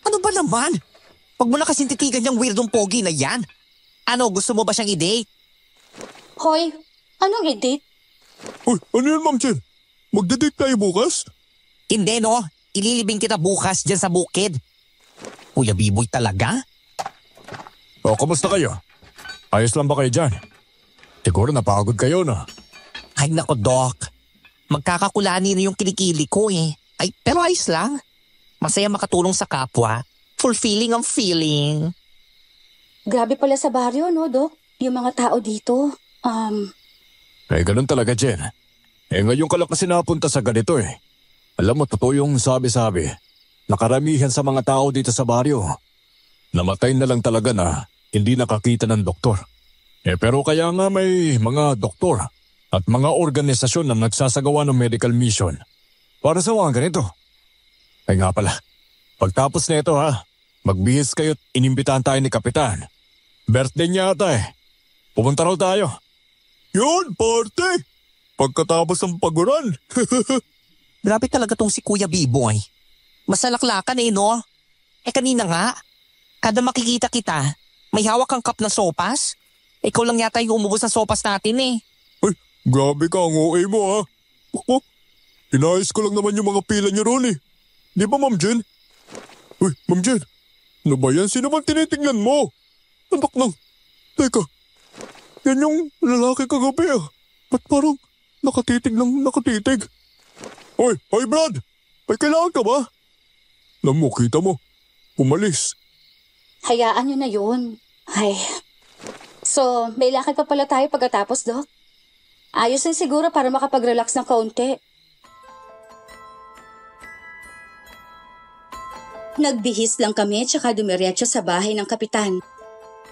Ano ba naman? Huwag mo na kasing titigan yung weirdong pogi na yan. Ano, gusto mo ba siyang i-date? Hoy, anong i-date? Uy, ano yan Ma'am Jen? Magdadate tayo bukas? Hindi, no? Ililibing kita bukas dyan sa bukid. Kuya Biboy talaga? O, kamusta kayo? Ayos lang ba kayo dyan? Siguro napagod kayo na. Ay nako, Doc. Magkakakulani na yung kilikili ko eh. Ay, pero ayos lang. Masaya makatulong sa kapwa. Fulfilling ang feeling. Grabe pala sa baryo, no, Doc? Yung mga tao dito. Ganun talaga, Jen. Ngayon ka lang kasi napunta sa ganito eh. Alam mo, totoo yung sabi-sabi. Nakaramihan sa mga tao dito sa baryo. Namatay na lang talaga na hindi nakakita ng doktor. Pero kaya nga may mga doktor at mga organisasyon na nagsasagawa ng medical mission para sa mga ganito. Ay nga pala, pagtapos na ito magbihis kayo't inimbitahan tayo ni Kapitan. Birthday niya ata eh. Pumunta raw tayo. Yun, party! Pagkatapos ng paguran. Grabe talaga tong si Kuya Biboy. Masalaklakan no? Kanina nga, kada makikita kita, may hawak kang cup na sopas. Ikaw lang yata yung umubos ng sopas natin Ay, grabe ka, ang OA mo ha. Ako, inayos ko lang naman yung mga pila niyo ron Di ba, Ma'am Jen? Uy, Ma'am Jen, ano ba yan? Sino bang tinitingnan mo? Anak ng... Teka, yan yung lalaki kagabi Ba't parang nakatitig lang nakatitig? Hoy, Brad! May kailangan ka ba? Alam mo, kita mo. Umalis. Hayaan niyo na yun. Ay. So, may lakad pa pala tayo pagkatapos, Doc? Ayos din siguro para makapag-relax ng kaunti. Nagbihis lang kami tsaka dumiretso sa bahay ng kapitan.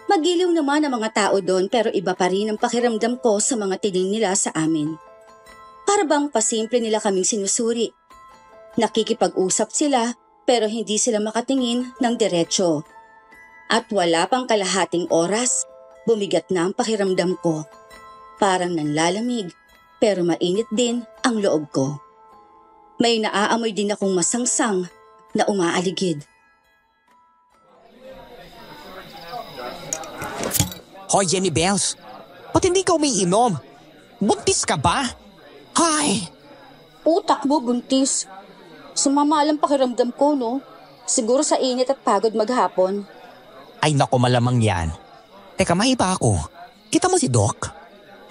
Magiliw naman ang mga tao doon pero iba pa rin ang pakiramdam ko sa mga tining nila sa amin. Para bang pasimple nila kaming sinusuri. Nakikipag-usap sila pero hindi sila makatingin ng diretsyo. At wala pang kalahating oras, bumigat na ang pakiramdam ko. Parang nanlalamig pero mainit din ang loob ko. May naaamoy din akong masangsang na umaaligid. Hoy, Jenny Bells, ba't hindi ka umiinom? Buntis ka ba? Hay! Utak mo, buntis. Sumama lang pakiramdam ko, no? Siguro sa init at pagod maghapon. Ay nako, malamang yan. Teka, maiba ako. Kita mo si Doc?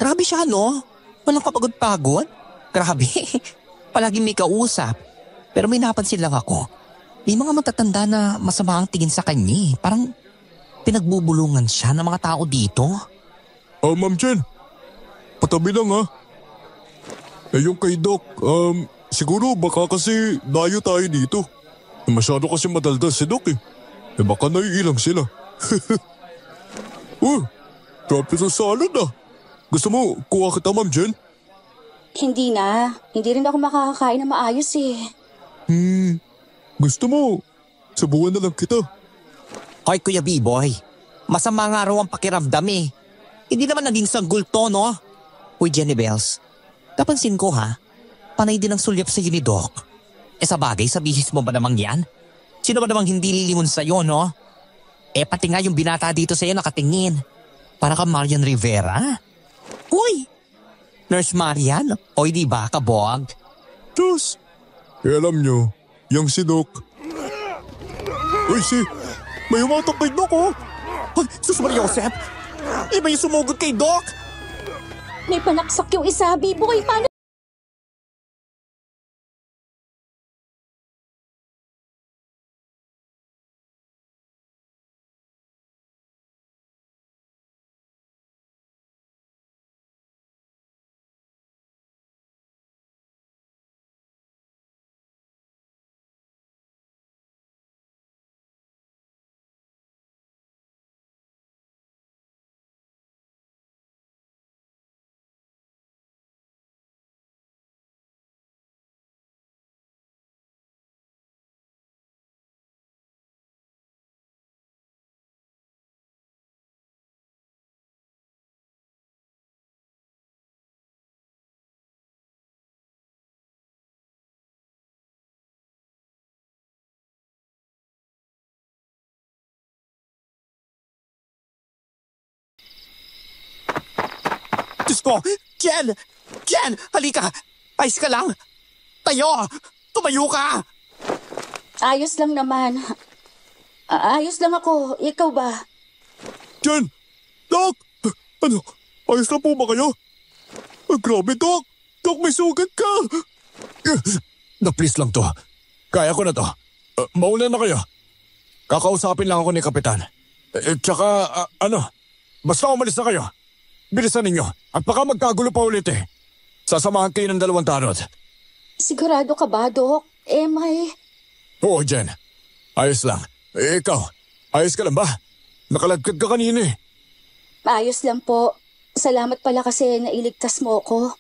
Grabe siya, no? Walang kapagod-pagod. Grabe. Palaging may kausap. Pero may napansin lang ako. May mga matatanda na masama ang tingin sa kanya. Parang pinagbubulungan siya ng mga tao dito. Ma'am Jen, patabi lang yung kay Doc, siguro baka kasi dayo tayo dito. Masyado kasi madaldal si Doc baka naiilang sila. Grabe sa salad Gusto mo, kuha kita, Ma'am Jen? Hindi na. Hindi rin ako makakakain na maayos Gusto mo, subukan na lang kita. Hoy, Kuya B-Boy. Masama nga raw ang pakiramdam Hindi naman naging sanggol to, no? Uy, Jenny Bells. Napansin ko panay din ang sulyap sa ni Doc. Sa bagay, sa bihis mo ba namang yan? Sino ba namang hindi lilingon sa'yo, no? Pati nga yung binata dito sa'yo nakatingin. Para ka Marian Rivera. Uy! Nurse Marian? Oy, di ba, kabog? Diyos! Alam nyo, yung si Doc. Uy, may umatok kay Doc, Ay, Sus Maria Josep! Iba yung sumugod kay Doc! May panaksak yung isa, B-boy. Paano? Diyos ko! Jen! Jen! Halika! Ayos ka lang! Tayo! Tumayo ka! Ayos lang naman. Ayos lang ako. Ikaw ba? Jen! Doc! Ano? Ayos na po ba kayo? Grabe, Doc! Doc, may sugat ka! Please lang to. Kaya ko na to. Mauna na kayo. Kakausapin lang ako ni Kapitan. Tsaka, basta umalis na kayo. Bilisan ninyo at baka magkagulo pa ulit Sasamahan kayo ng 2 tanod. Sigurado ka ba, Doc? May... Oo, Jen. Ayos lang. Ikaw, ayos ka lang ba? Nakaladkad ka kanina Ayos lang po. Salamat pala kasi nailigtas mo ko.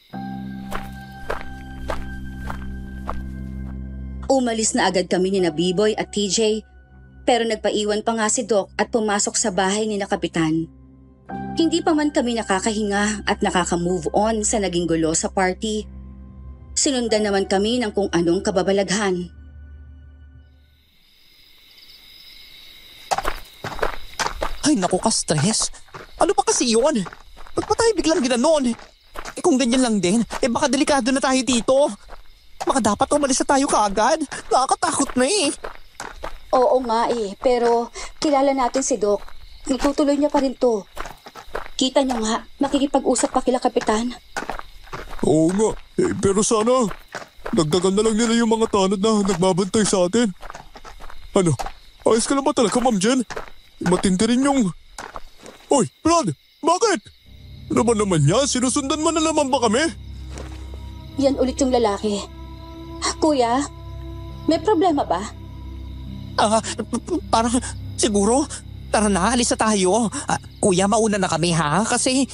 Umalis na agad kami ni na B-Boy at TJ, pero nagpaiwan pa nga si Doc at pumasok sa bahay ni na Kapitan. Hindi pa man kami nakakahinga at nakaka-move on sa naging gulo sa party. Sinundan naman kami ng kung anong kababalaghan. Ay naku ka stress. Ano ba kasi yun? Ba't pa tayo biglang ginanon? Kung ganyan lang din, baka delikado na tayo dito. Baka dapat umalis na tayo kaagad. Nakakatakot na eh. Oo nga pero kilala natin si Doc. Itutuloy niya pa rin to. Kita niyo nga, makikipag-usap pa kila Kapitan. Oo nga, pero sana dagdagan na lang nila yung mga tanod na nagbabantay sa atin. Ano, ayos ka na ba talaga, Ma'am Jen? Matindi rin yung... Hoy, Brad, bakit? Ano ba naman yan? Sinusundan mo na naman ba kami? Yan ulit yung lalaki. Kuya, may problema ba? Parang siguro, tara na, alis na tayo. Kuya, mauna na kami ha, kasi...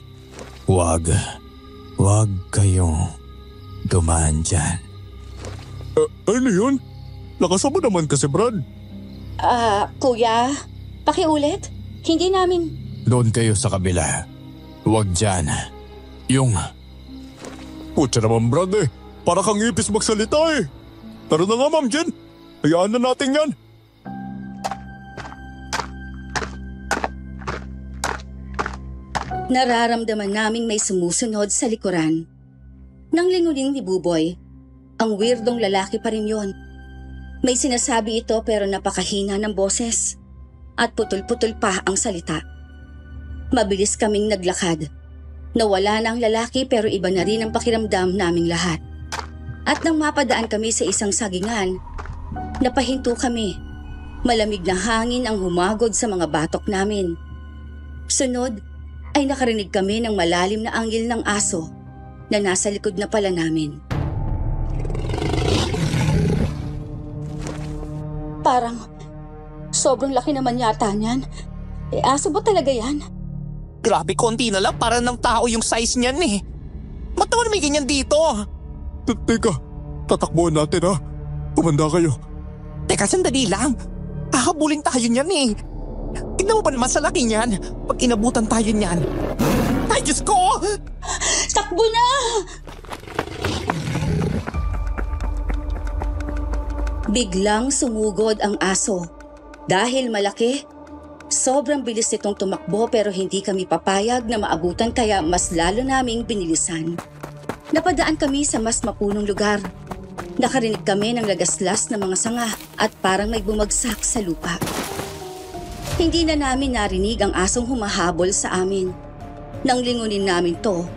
Wag kayong dumaan dyan. Ano yun? Lakasan mo naman kasi, Brad. Kuya, pakiulit. Hindi namin... Doon kayo sa kabila. Huwag dyan. Yung... Putya naman, Brad Para kang ipis magsalita Tara na nga, Ma'am Jen. Hayaan na natin yan. Nararamdaman naming may sumusunod sa likuran. Nang lingunin ni Buboy, ang weirdong lalaki pa rin yon. May sinasabi ito pero napakahina ng boses at putol-putol pa ang salita. Mabilis kaming naglakad. Nawala na ang lalaki pero iba na rin ang pakiramdam naming lahat. At nang mapadaan kami sa isang sagingan, napahinto kami. Malamig na hangin ang humagod sa mga batok namin. Sunod ay nakarinig kami ng malalim na anggil ng aso na nasa likod na pala namin. Parang sobrang laki naman yata niyan. Aso ba talaga yan? Grabe, konti na lang, para ng tao yung size niyan eh. Matawan may ganyan dito. Teka, tatakbuhan natin ha. Tumanda kayo. Teka, sandali lang. Hahabulin tayo niyan eh. Tignan mo ba naman sa laki niyan? Pag inabutan tayo niyan. Ay, Diyos ko! Takbo na! Biglang sumugod ang aso. Dahil malaki, sobrang bilis nitong tumakbo pero hindi kami papayag na maabutan kaya mas lalo naming binilisan. Napadaan kami sa mas mapunong lugar. Nakarinig kami ng lagaslas ng mga sanga at parang may bumagsak sa lupa. Hindi na namin narinig ang asong humahabol sa amin. Nang lingunin namin to,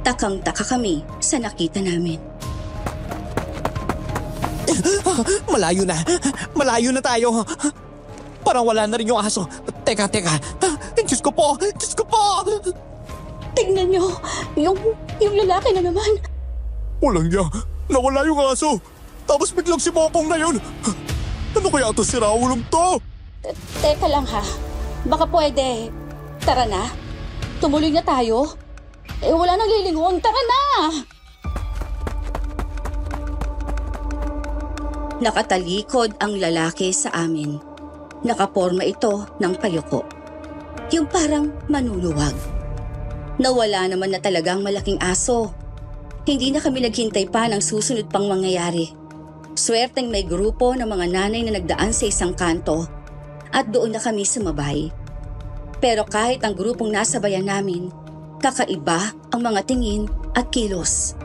takang-taka kami sa nakita namin. Malayo na tayo. Parang wala na rin yung aso. Teka. Diyos ko po! Tignan niyo, yung lalaki na naman. Walang niya. Nawala yung aso. Tapos biglang si Mopong na yun. Ano kaya ito si Raulong to? Teka lang ha. Baka pwede. Tara na. Tumuloy na tayo. Wala nang lilingon. Tara na! Nakatalikod ang lalaki sa amin. Nakaporma ito ng payoko. Yung parang manuluwag. Nawala naman na talagang malaking aso. Hindi na kami naghintay pa ng susunod pang mangyayari. Swerteng may grupo ng mga nanay na nagdaan sa isang kanto at doon na kami sumabay. Pero kahit ang grupong nasa bayan namin, kakaiba ang mga tingin at kilos.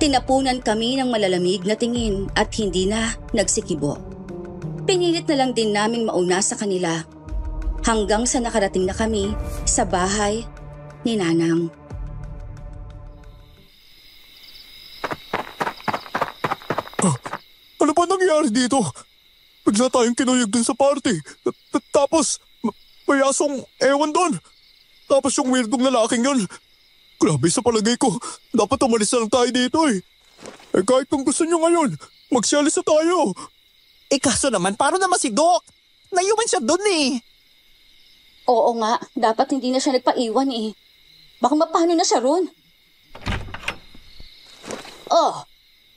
Tinapunan kami ng malalamig na tingin at hindi na nagsikibo. Pinilit na lang din naming mauna sa kanila hanggang sa nakarating na kami sa bahay ni Nanang. Ano ba nangyari dito? Bigla tayong kinuyog dun sa party. Tapos, may asong ewan doon. Tapos yung weirdong lalaking yun. Grabe sa palagay ko. Dapat umalis na lang tayo dito kahit kung gusto nyo ngayon, magsialis na tayo. Kaso naman, paano naman si Doc? Naiwan siya doon eh. Oo nga, dapat hindi na siya nagpaiwan Baka mapano na siya ron. Oh,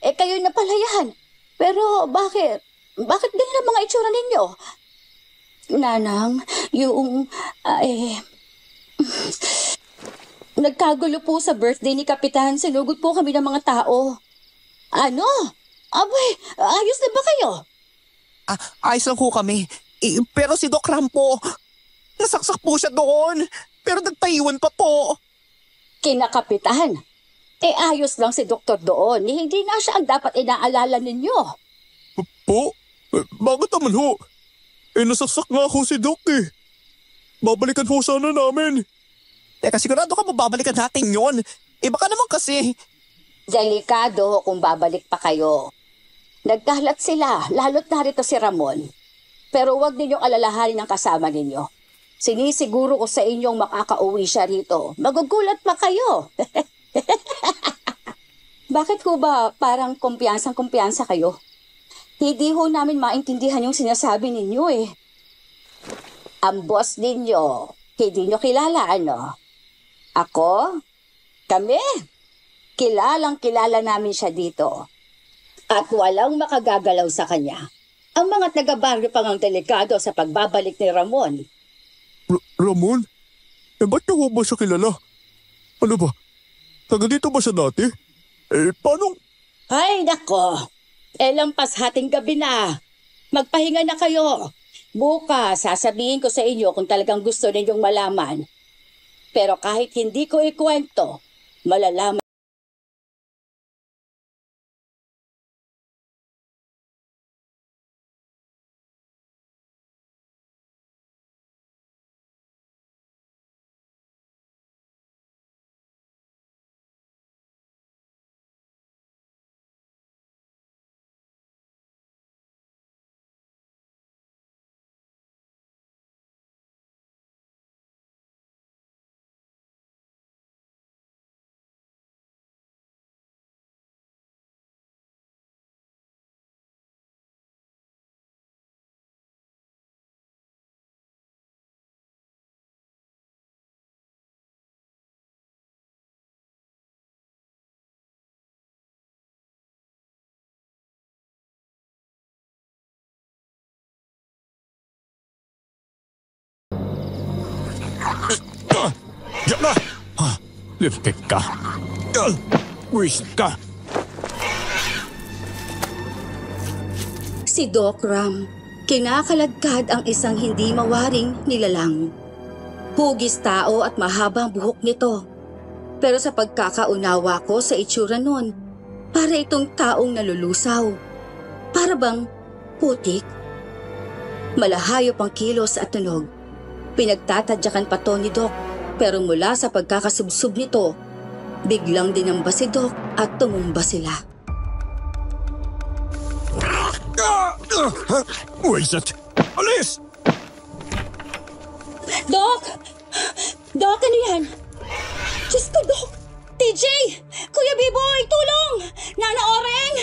kayo na pala yan. Pero bakit? Bakit ganyan ang mga itsura ninyo? Nanang, nagkagulo po sa birthday ni Kapitan. Sinugod po kami ng mga tao. Ano? Abay, ayos na ba kayo? Ayos lang ko kami. Pero si Doc Ram po, Nasaksak po siya doon, pero nagpaiwan pa po. Kinakapitan. Ayos lang si doktor doon. Hindi na siya ang dapat inaalala ninyo. Po? Bakit naman ho? Nasaksak nga ho si Doc eh. Babalikan ho sana namin. Teka, sigurado ka mababalikan natin yon. Baka naman kasi. Delikado kung babalik pa kayo. Nagkalat sila, lalo't narito si Ramon. Pero huwag ninyong alalahanin ang kasama ninyo. Sinisiguro ko sa inyong makakauwi siya rito. Magugulat pa kayo. Bakit ho ba parang kumpiyansang-kumpiyansa kayo? Hindi ho namin maintindihan yung sinasabi ninyo eh. Ang boss ninyo, hindi nyo kilala ano? Ako? Kami? Kilalang-kilala namin siya dito. At walang makagagalaw sa kanya. Ang mga taga-baryo pang ang delikado sa pagbabalik ni Ramon. Ramon? Ba't niyo ho ba siya kilala? Ano ba? Taga dito ba siya dati? Paano? Ay, nako. Lampas hating gabi na. Magpahinga na kayo. Bukas, sasabihin ko sa inyo kung talagang gusto ninyong malaman. Pero kahit hindi ko ikwento, malalaman. Diyan na! Lipit ka. Wisit ka. Si Doc Ram, kinakaladkad ang isang hindi mawaring nilalang. Hugis tao at mahabang buhok nito. Pero sa pagkakaunawa ko sa itsura nun, para itong taong nalulusaw. Para bang putik? Malahayop ang kilos at tunog. Pinagtatadyakan pa to ni Doc, pero mula sa pagkakasubsob nito, biglang dinamba si Doc at tumumba sila. Wisit! Alis! Doc! Doc, ano yan? Diyos ko, Doc! TJ! Kuya Biboy, tulong! Nana Oreng!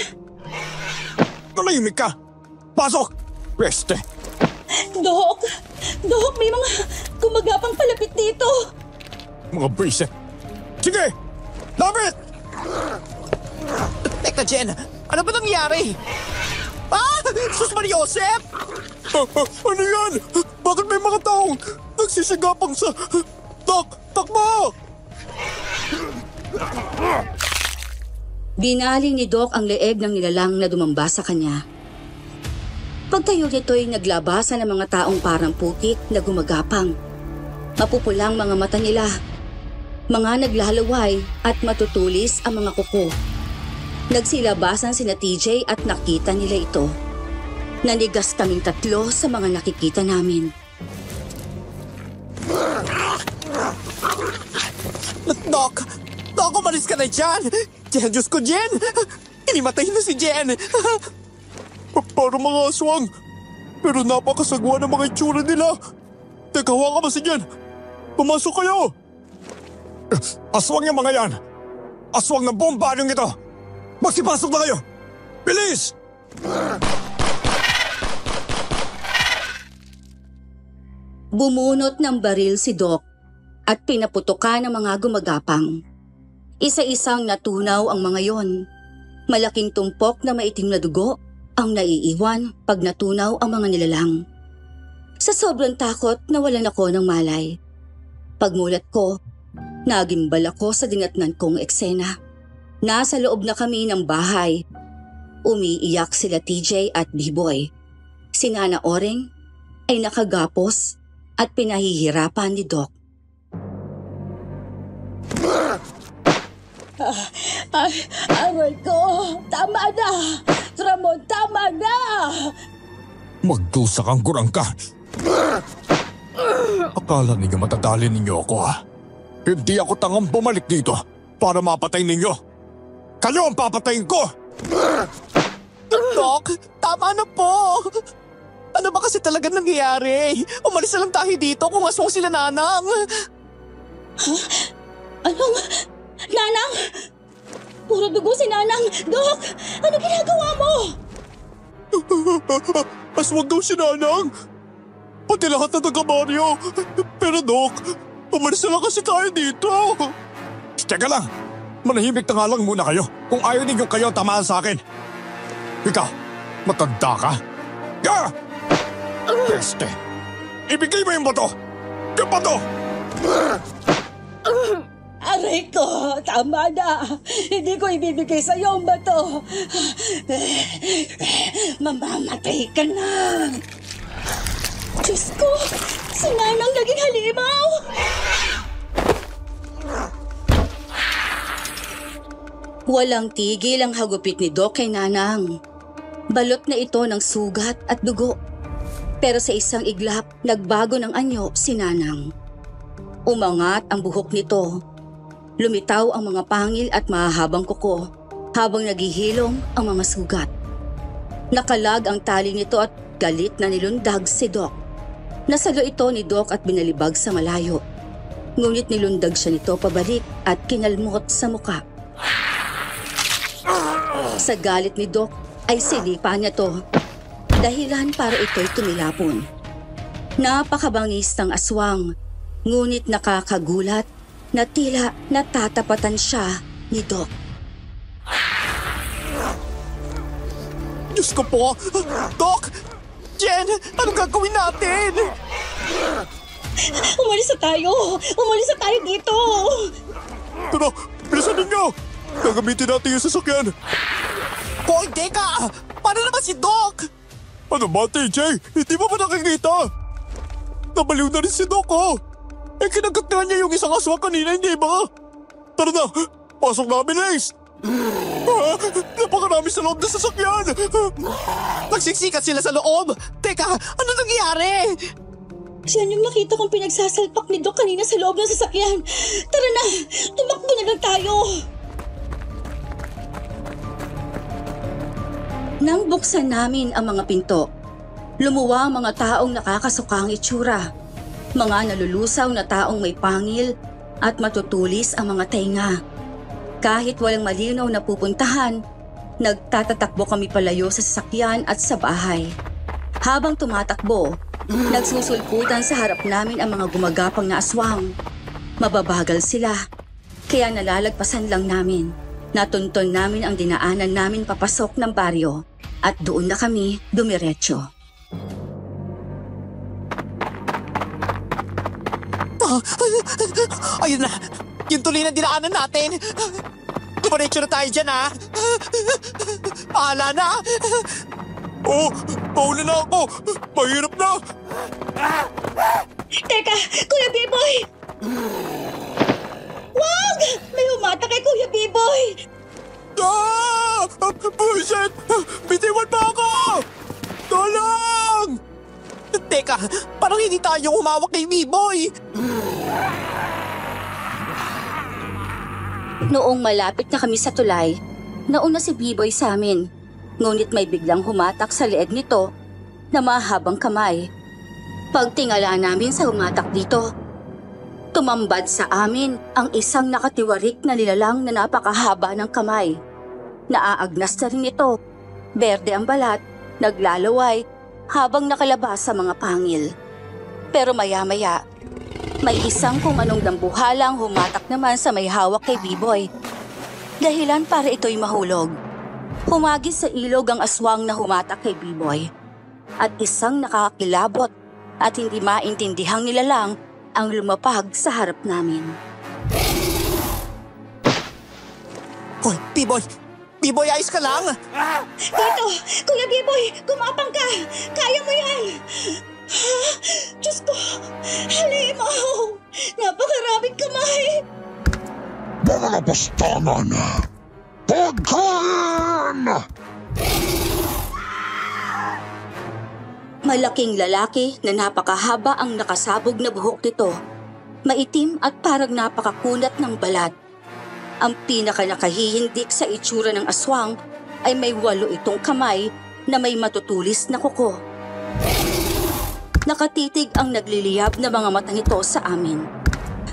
Malahimik ka! Pasok! Peste! Doc! Doc, may mga gumagapang palapit dito! Mga bisit! Sige! Lapit! Teka, Jen, ano ba nangyari? Sus Mariosep! Ano yan? Bakit may mga taong nagsisigapang sa... Takbo! Binali ni Doc ang leeg ng nilalang na dumamba sa kanya. Pagtayo nito'y naglabasan ng mga taong parang putik na gumagapang. Mapupulang mga mata nila. Mga naglalaway at matutulis ang mga kuko. Nagsilabasan sina TJ at nakita nila ito. Nanigas kaming tatlo sa mga nakikita namin. Doc, umalis ka na dyan! Jen, Diyos ko, Jen! Inimatay na si Jen! Para mga aswang. Pero napakasagwa ng mga itsura nila. Teka, hawa ka ba si Jen? Pumasok kayo! Aswang yung mga yan! Aswang ng buong baryong ito! Magsipasok na kayo! Bilis! Bumunot ng baril si Doc at pinaputukan ng mga gumagapang. Isa-isang natunaw ang mga yon. Malaking tumpok na maitim na dugo ang naiiwan pag natunaw ang mga nilalang. Sa sobrang takot, nawalan ako ng malay. Pagmulat ko, nagimbal ako sa dinatnan kong eksena. Nasa loob na kami ng bahay. Umiiyak sila TJ at B-Boy. Si Nana Oreng ay nakagapos at pinahihirapan ni Doc. Aray ko! Tama na! Ramon, tama na! Magdusa kang gurang ka! Akala ninyo matadali ninyo ako ha? Hindi ako tangang bumalik dito para mapatay ninyo. Kayo ang papatayin ko! Doc, tama na po. Ano ba kasi talaga nangyayari? Umalis na lang tayo dito kung aswang sila Nanang. Anong? Nanang? Puro dugo si Nanang! Doc! Ano ginagawa mo? Aswag daw si Nanang! Pati lahat na taga-baryo! Pero Doc, umalis na lang kasi tayo dito! Teka lang! Manahimik na nga lang muna kayo kung ayaw ninyo kayo tamaan sa akin! Ikaw, matanda ka? Ya! Peste! Ibigay mo yung bato! Yung bato! Aray ko! Tama na! Hindi ko ibibigay sa iyo ang bato! Mamamatay ka na! Diyos ko! Si Nanang naging halimaw! Walang tigil ang hagupit ni Doc kay Nanang. Balot na ito ng sugat at dugo. Pero sa isang iglap, nagbago ng anyo si Nanang. Umangat ang buhok nito. Lumitaw ang mga pangil at mahahabang kuko habang naghihilom ang mga sugat. Nakalag ang tali nito at galit na nilundag si Doc. Nasalo ito ni Doc at binalibag sa malayo. Ngunit nilundag siya nito pabalik at kinalmot sa muka. Sa galit ni Doc ay sinipa niya to. Dahilan para ito'y tumilapon. Napakabangis ng aswang, ngunit nakakagulat na tila natatapatan siya ni Doc. Diyos ko po! Doc! Jen! Anong gagawin natin? Umalis na tayo! Umalis na tayo dito! Pero, bilisan ninyo! Gagamitin natin yung sasakyan! Hoy, teka! Paano naman si Doc? Ano ba, TJ? Hindi mo ba nakikita? Nabaliw na rin si Doc, oh! Eh, kinagat nga niya yung isang aswang kanina, hindi ba? Tara na! Pasok namin, Ace! Napakarami sa loob ng sasakyan! Nagsiksikat sila sa loob! Teka, ano nangyayari? Siyan yung nakita kong pinagsasalpak ni Doc kanina sa loob ng sasakyan. Tara na! Tumakbo na lang tayo! Nang buksan namin ang mga pinto, lumuwa ang mga taong nakakasukang itsura. Mga nalulusaw na taong may pangil at matutulis ang mga tenga. Kahit walang malinaw na pupuntahan, nagtatatakbo kami palayo sa sasakyan at sa bahay. Habang tumatakbo, nagsusulputan sa harap namin ang mga gumagapang na aswang. Mababagal sila, kaya nalalagpasan lang namin. Natunton namin ang dinaanan namin papasok ng baryo at doon na kami dumiretso. Ayun na! Yung tuloy na dinaanan natin! Dumiretso na tayo dyan, ha? Pahala na! Oh, mauna na ako! Mahirap na! Teka! Kuya B-Boy! Wag! May humata kay Kuya B-Boy! Ah! Bullshit! Bitiwan pa ako! Tulong! Teka, parang hindi tayo humawak kay B-Boy! Noong malapit na kami sa tulay, nauna si B-Boy sa amin. Ngunit may biglang humatak sa leeg nito na mahabang kamay. Pagtingala namin sa humatak dito, tumambad sa amin ang isang nakatiwarik na nilalang na napakahaba ng kamay. Naaagnas na rin ito. Berde ang balat, naglalaway habang nakalabas sa mga pangil. Pero maya-maya, may isang kung anong dambuhalang humatak naman sa may hawak kay B-Boy. Dahilan para ito'y mahulog. Humagis sa ilog ang aswang na humatak kay B-Boy. At isang nakakakilabot at hindi maintindihang nilalang ang lumapag sa harap namin. Hoy, B-Boy! B-Boy, ayos ka lang? Dito! Kuya B-Boy! Gumapang ka! Kaya mo yan! Diyos ko! mga bastangan! Pagkain! Malaking lalaki na napakahaba ang nakasabog na buhok nito. Maitim at parang napakakunat ng balat. Ang pinaka-nakahihindik sa itsura ng aswang ay may 8 itong kamay na may matutulis na kuko. Nakatitig ang nagliliyab na mga mata nito sa amin,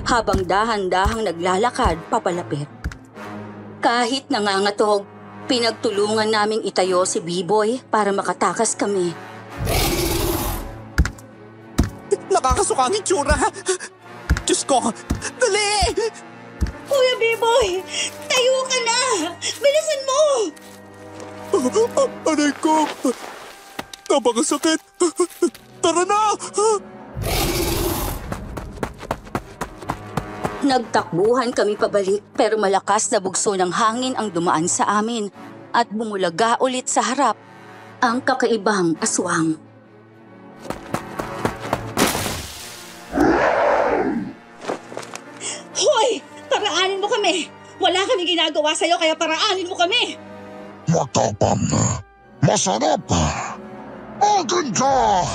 habang dahan-dahang naglalakad papalapit. Kahit nangangatog, pinagtulungan naming itayo si B-Boy para makatakas kami. Nakakasuka ang itsura. Diyos ko, dali! Kuya B-Boy, tayo ka na! Bilisan mo! Aray ko! Napakasakit! Tara na! Nagtakbuhan kami pabalik pero malakas na bugso ng hangin ang dumaan sa amin at bumulaga ulit sa harap ang kakaibang aswang. Hoy! Paraanin mo kami! Wala kami ginagawa sa'yo kaya paraanin mo kami! Matapang! Masarap! Akin ka!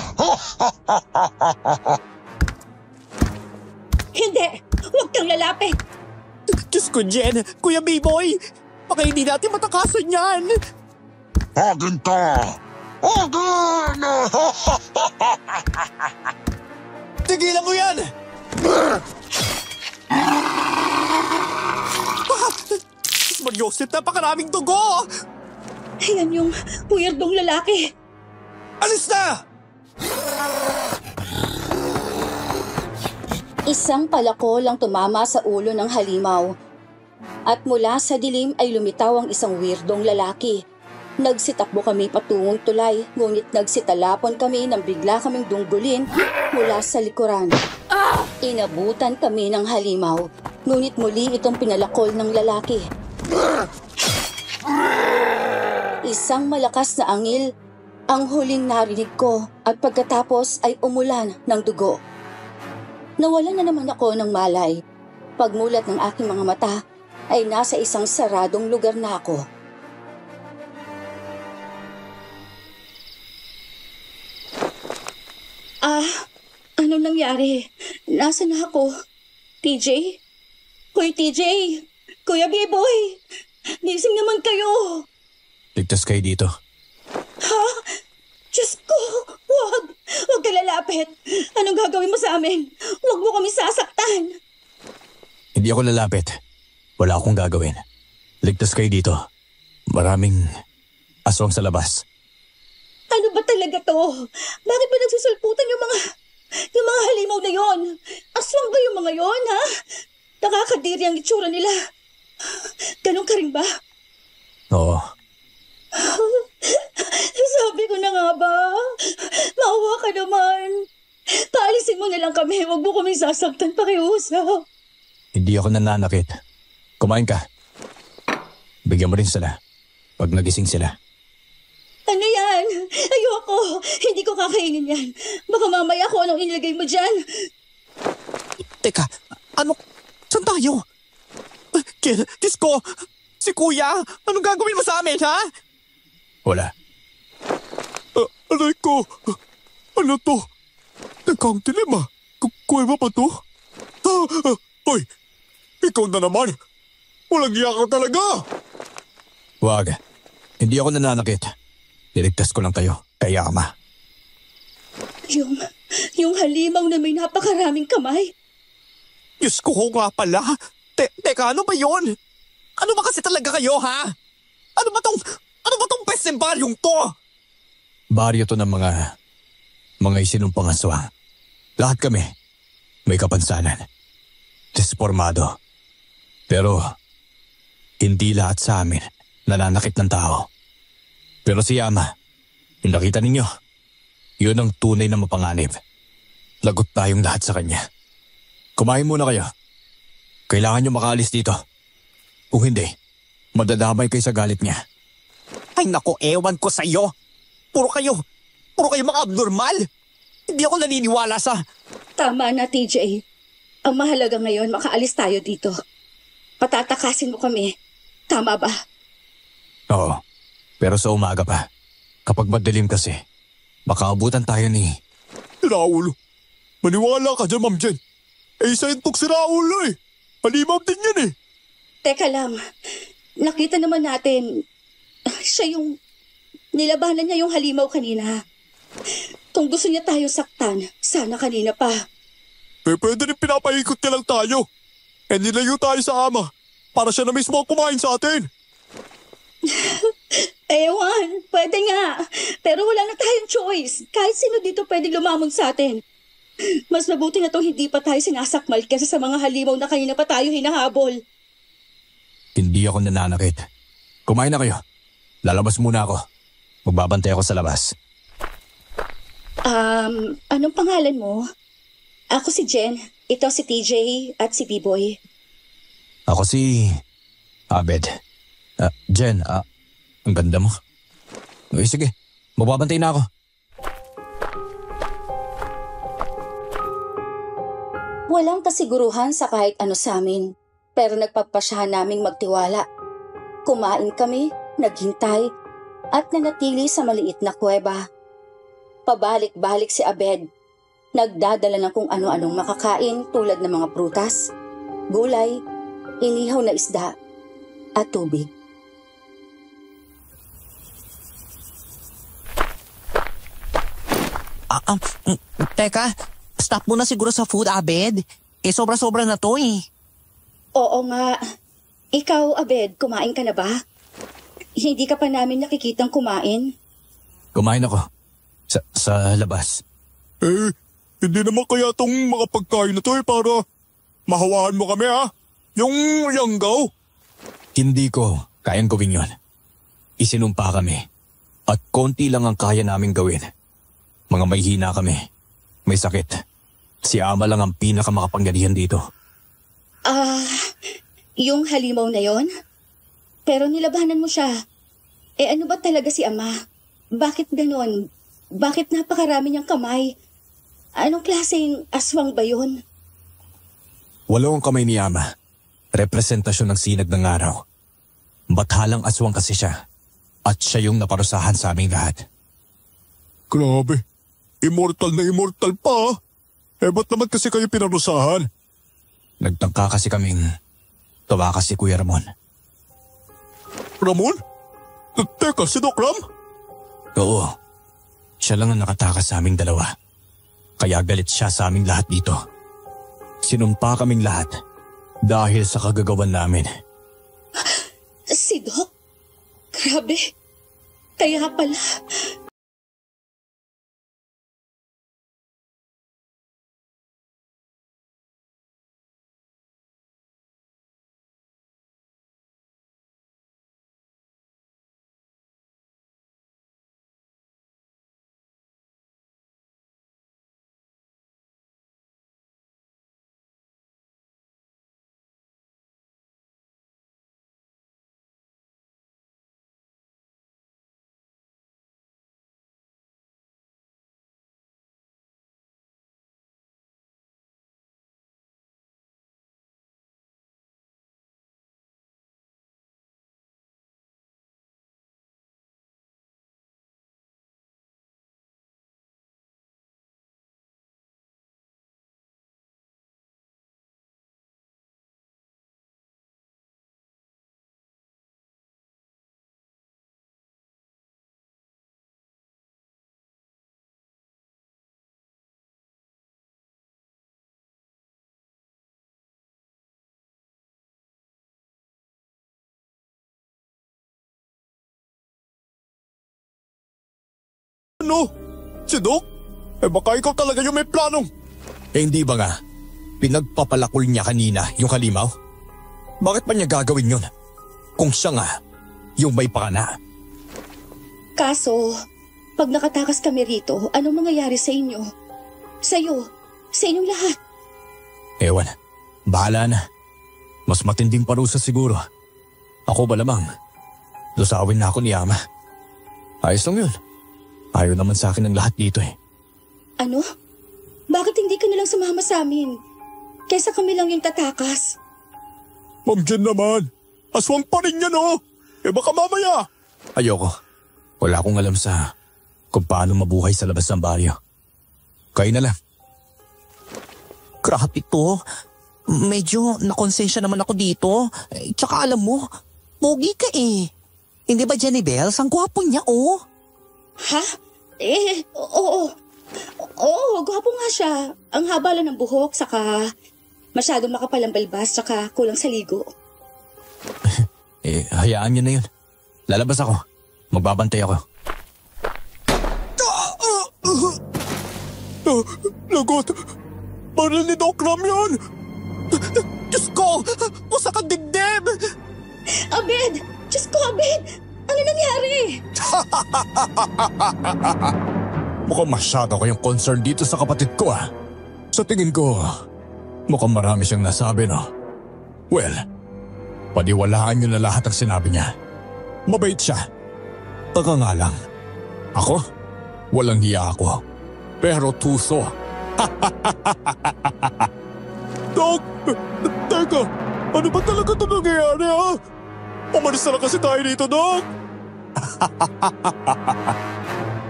Hindi! Huwag kang lalapit! Diyos ko, Jen! Kuya B-Boy! Baka hindi natin matakasan yan! Akin ka! Akin! Tigilan mo yan! Maryosep, napakaraming dugo! Yan yung weirdong lalaki. Alis na! Isang palako lang tumama sa ulo ng halimaw. At mula sa dilim ay lumitaw ang isang weirdong lalaki. Nagsitakbo kami patungong tulay, ngunit nagsitalapon kami nang bigla kaming dunggulin mula sa likuran. Inabutan kami ng halimaw, ngunit muli itong pinalakol ng lalaki. Isang malakas na angil ang huling narinig ko at pagkatapos ay umulan ng dugo. Nawalan na naman ako ng malay. Pagmulat ng aking mga mata ay nasa isang saradong lugar na ako. Anong nangyari? Nasaan na ako? TJ? Hoy, TJ! Kuya B-Boy! Gising naman kayo! Ligtas kayo dito. Ha? Diyos ko! Huwag! Huwag ka lalapit! Anong gagawin mo sa amin? Huwag mo kami sasaktan! Hindi ako lalapit. Wala akong gagawin. Ligtas kayo dito. Maraming aswang sa labas. Ano ba talaga to? Bakit ba nagsusulputan yung mga halimaw na yon? Aswang ba yung mga yon, ha? Nakakadiri ang itsura nila. Ganun ka rin ba? Oo. Sabi ko na nga ba? Maawa ka naman. Paalisin mo na lang kami. Huwag mo kami sasaktan pakiusap. Hindi ako nananakit. Kumain ka. Bigyan mo rin sila. Pag nagising sila. Ano yan? Ayoko. Hindi ko kakainin yan. Baka mamaya ko anong inilagay mo dyan. Teka, ano? Saan tayo? Diyos ko! Si Kuya! Anong gagawin mo sa amin, ha? Wala. Aray ko! Ano to? Nagkang dilim ah! Kuya ba to? Hoy! Ikaw na naman! Walang iya ka talaga! Wag. Hindi ako nananakit. Niligtas ko lang kayo. Kaya ama. Yung halimaw na may napakaraming kamay. Diyos ko nga pala. Teka, ano ba yon? Ano ba kasi talaga kayo, ha? Ano ba tong peste baryong to? Baryo to ng mga isinumpang aswang. Lahat kami may kapansanan. Despormado. Pero hindi lahat sa amin nananakit ng tao. Pero si Ama, yung nakita ninyo, yun ang tunay na mapanganib. Lagot tayong lahat sa kanya. Kumain muna kayo. Kailangan nyo makaalis dito. Kung hindi, madadamay kayo sa galit niya. Ay nako, ewan ko sa'yo. Puro kayo mga abnormal. Hindi ako naniniwala sa... Tama na, TJ. Ang mahalaga ngayon, makaalis tayo dito. patatakasin mo kami. Tama ba? Oo, pero sa umaga pa. Kapag madilim kasi, baka abutan tayo ni... Raul, maniwala ka dyan, Ma'am Jen. Isa intok si Raul Halimaw din yan Teka lang. Nakita naman natin, siya yung... Nilabanan niya yung halimaw kanina. Kung gusto niya tayo saktan, sana kanina pa. Pwede rin pinapaikot niya lang tayo. Nilayo tayo sa ama para siya na mismo ang kumain sa atin. Ewan, pwede nga. Pero wala na tayong choice. Kahit sino dito pwedeng lumamon sa atin. Mas mabuti na itong hindi pa tayo sinasakmal kaysa sa mga halimaw na kanina pa tayo hinahabol. Hindi ako nananakit. Kumain na kayo. Lalabas muna ako. Magbabantay ako sa labas. Anong pangalan mo? Ako si Jen. Ito si TJ at si B-Boy. Ako si... Abed. Jen, ang ganda mo. Sige, magbabantay na ako. Walang kasiguruhan sa kahit ano sa amin, pero nagpagpasyahan naming magtiwala. Kumain kami, naghintay, at nanatili sa maliit na kuweba. Pabalik-balik si Abed. Nagdadala ng kung ano-anong makakain tulad ng mga prutas, gulay, inihaw na isda, at tubig. Teka, stop mo na siguro sa food, Abed. Sobra-sobra na to Oo nga. Ikaw, Abed, kumain ka na ba? Hindi ka pa namin nakikitang kumain. Kumain ako. Sa labas. Hindi naman kaya tong mga pagkain na to para mahawaan mo kami Yung yanggaw. Hindi ko kayang gawin yon. Isinumpa kami. At konti lang ang kaya naming gawin. Mga may hina kami. May sakit. Si Ama lang ang pinakamakapangyarihan dito. Yung halimaw na yon? Pero nilabanan mo siya. Ano ba talaga si Ama? Bakit ganon? Bakit napakarami niyang kamay? Anong klaseng aswang ba yun? 8 ang kamay ni Ama. Representasyon ng sinag ng araw. Bathalang aswang kasi siya. At siya yung naparusahan sa aming lahat. Grabe. Immortal na immortal pa. Ba't naman kasi kayo pinarusahan? Nagtangka kasi kaming tumakas si Kuya Ramon. Ramon? Teka, si Doc Ram? Oo. Siya lang ang nakatakas sa aming dalawa. Kaya galit siya sa aming lahat dito. Sinumpa kaming lahat dahil sa kagagawan namin. Si Doc? Grabe. Kaya pala. Ano? Si Doc? Baka ikaw talaga yung may planong. Hindi ba nga? Pinagpapalakol niya kanina yung halimaw? Bakit pa niya gagawin yun? Kung siya nga, yung may pakana. Kaso, pag nakatakas kami rito, anong mangyayari sa inyo? Sa'yo, sa inyong lahat. Ewan, bahala na. Mas matinding parusa siguro. Ako ba lamang? Lusawin na ako ni Ama. Ayos lang yun. Ayaw naman sa akin ng lahat dito Ano? Bakit hindi ka nalang sumama sa amin? Kaysa kami lang yung tatakas. Ma'am Jen naman, aswang pa rin yan oh. Eh baka mamaya. Ayoko. Wala akong alam sa kung paano mabuhay sa labas ng baryo. Kayo na lang. Grabe to. Medyo nakonsensya naman ako dito. Tsaka alam mo, pogi ka eh. Hindi ba, Jenny Bells? Ang gwapo niya, oh. Ha? Oo. Oo, gwapo nga siya. Ang haba lang ng buhok, saka masyadong makapal ang balbas, saka kulang sa ligo. Hayaan niyo na yun. Lalabas ako. Magbabantay ako. Lagot! Baril ni Doc Ram yan! Diyos ko! Usa ka digdib! Abed! Diyos ko, Abed! Ano nangyari? Mukhang masyado kayong concern dito sa kapatid ko ah. Sa tingin ko, mukhang marami siyang nasabi no. Well, paniwalaan niyo na lahat ng sinabi niya. Mabait siya. Taka nga lang. Ako? Walang hiya ako. Pero tuso. Doc! Teka! Ano ba talaga ito nangyayari ha? Umalis na lang kasi tayo dito, Doc!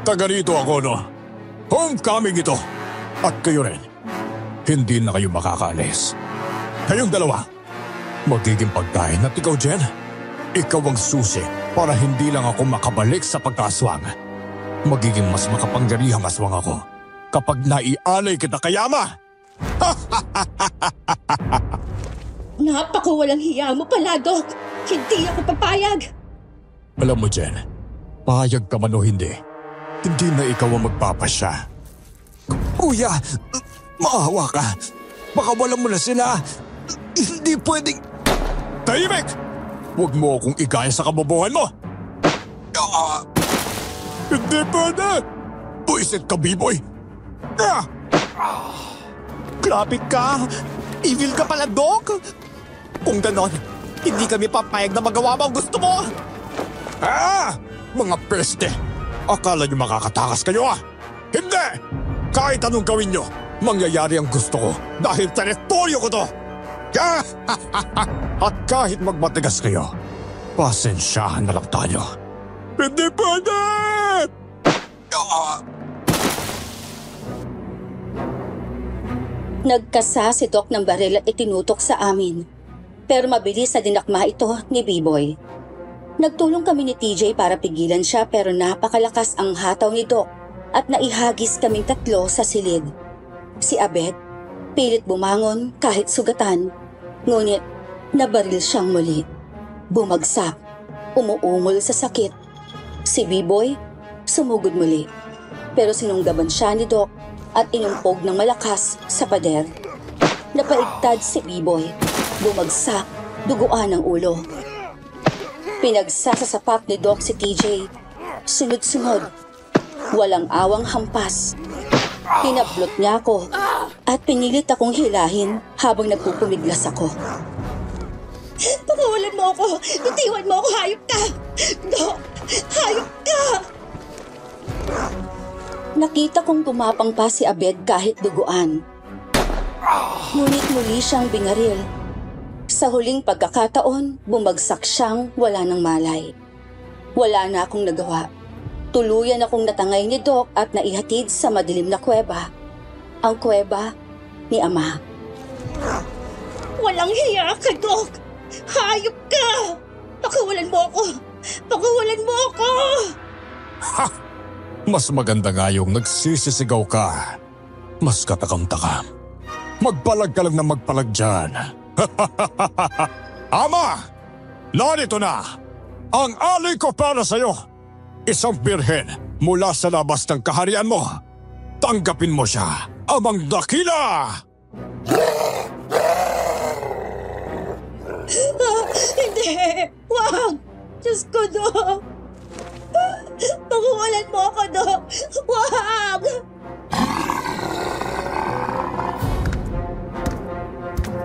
Taga rito ako no. Homecoming ito. At kayo rin. Hindi na kayo makakaalis. Kayong dalawa. Magiging pagkain at ikaw, Jen. Ikaw ang susi para hindi lang ako makabalik sa pagkaswang. Magiging mas makapangyarihang aswang ako kapag naialay kita kay Ama. Napakawalang hiya mo pala, Doc. Hindi ako papayag. Alam mo, Jen, pahayag ka man o hindi na ikaw ang magpapasya. Kuya, maawa ka. Baka wala mo na sila. Hindi pwedeng... Tahimik! Huwag mo akong igaya sa kabobohan mo! Hindi pwede! Buisit ka, B-boy! Grabe ka! Evil ka pala, Doc! Kung ganon, hindi kami papayag na magawa mo ang gusto mo! Mga peste! Akala niyo makakatakas kayo ah! Hindi! Kahit anong gawin niyo, mangyayari ang gusto ko dahil teritoryo ko to! At kahit magmatigas kayo, pasensyahan na lang tayo. Hindi pwede! Nagkasa si Doc ng baril at itinutok sa amin. Pero mabilis na dinakma ito ni B-Boy. Nagtulong kami ni TJ para pigilan siya pero napakalakas ang hataw ni Doc at naihagis kaming tatlo sa silid. Si Abed, pilit bumangon kahit sugatan, ngunit nabaril siyang muli. Bumagsak, umuungol sa sakit. Si B-Boy, sumugod muli. Pero sinunggaban siya ni Doc at inumpog ng malakas sa pader. Napaigtad si B-Boy, bumagsak, duguan ang ulo. Pinagsasasapak ni Doc si TJ. Sunod-sunod. Walang awang hampas. Hinablot niya ako at pinilit akong hilahin habang nagpupumiglas ako. Pakawalan mo ako! Bitiwan mo ako! Hayop ka! Doc! Hayop ka! Nakita kong gumapang pa si Abed kahit duguan. Ngunit muli siyang binaril. Sa huling pagkakataon, bumagsak siyang wala ng malay. Wala na akong nagawa. Tuluyan akong natangay ni Doc at naihatid sa madilim na kuweba. Ang kuweba ni Ama. Walang hiya ka, Doc! Hayop ka! Pakawalan mo ako! Pakawalan mo ako! Ha! Mas maganda nga yung nagsisisigaw ka. Mas katakam-takam. Magpalag ka lang na magpalag dyan. Ama! Narito na! Ang alay ko para sa'yo! Isang birhen mula sa labas ng kaharian mo. Tanggapin mo siya, Amang Dakila! Hindi! Wag! Diyos ko, Doc! Pakawalan mo ako, Doc! Wag!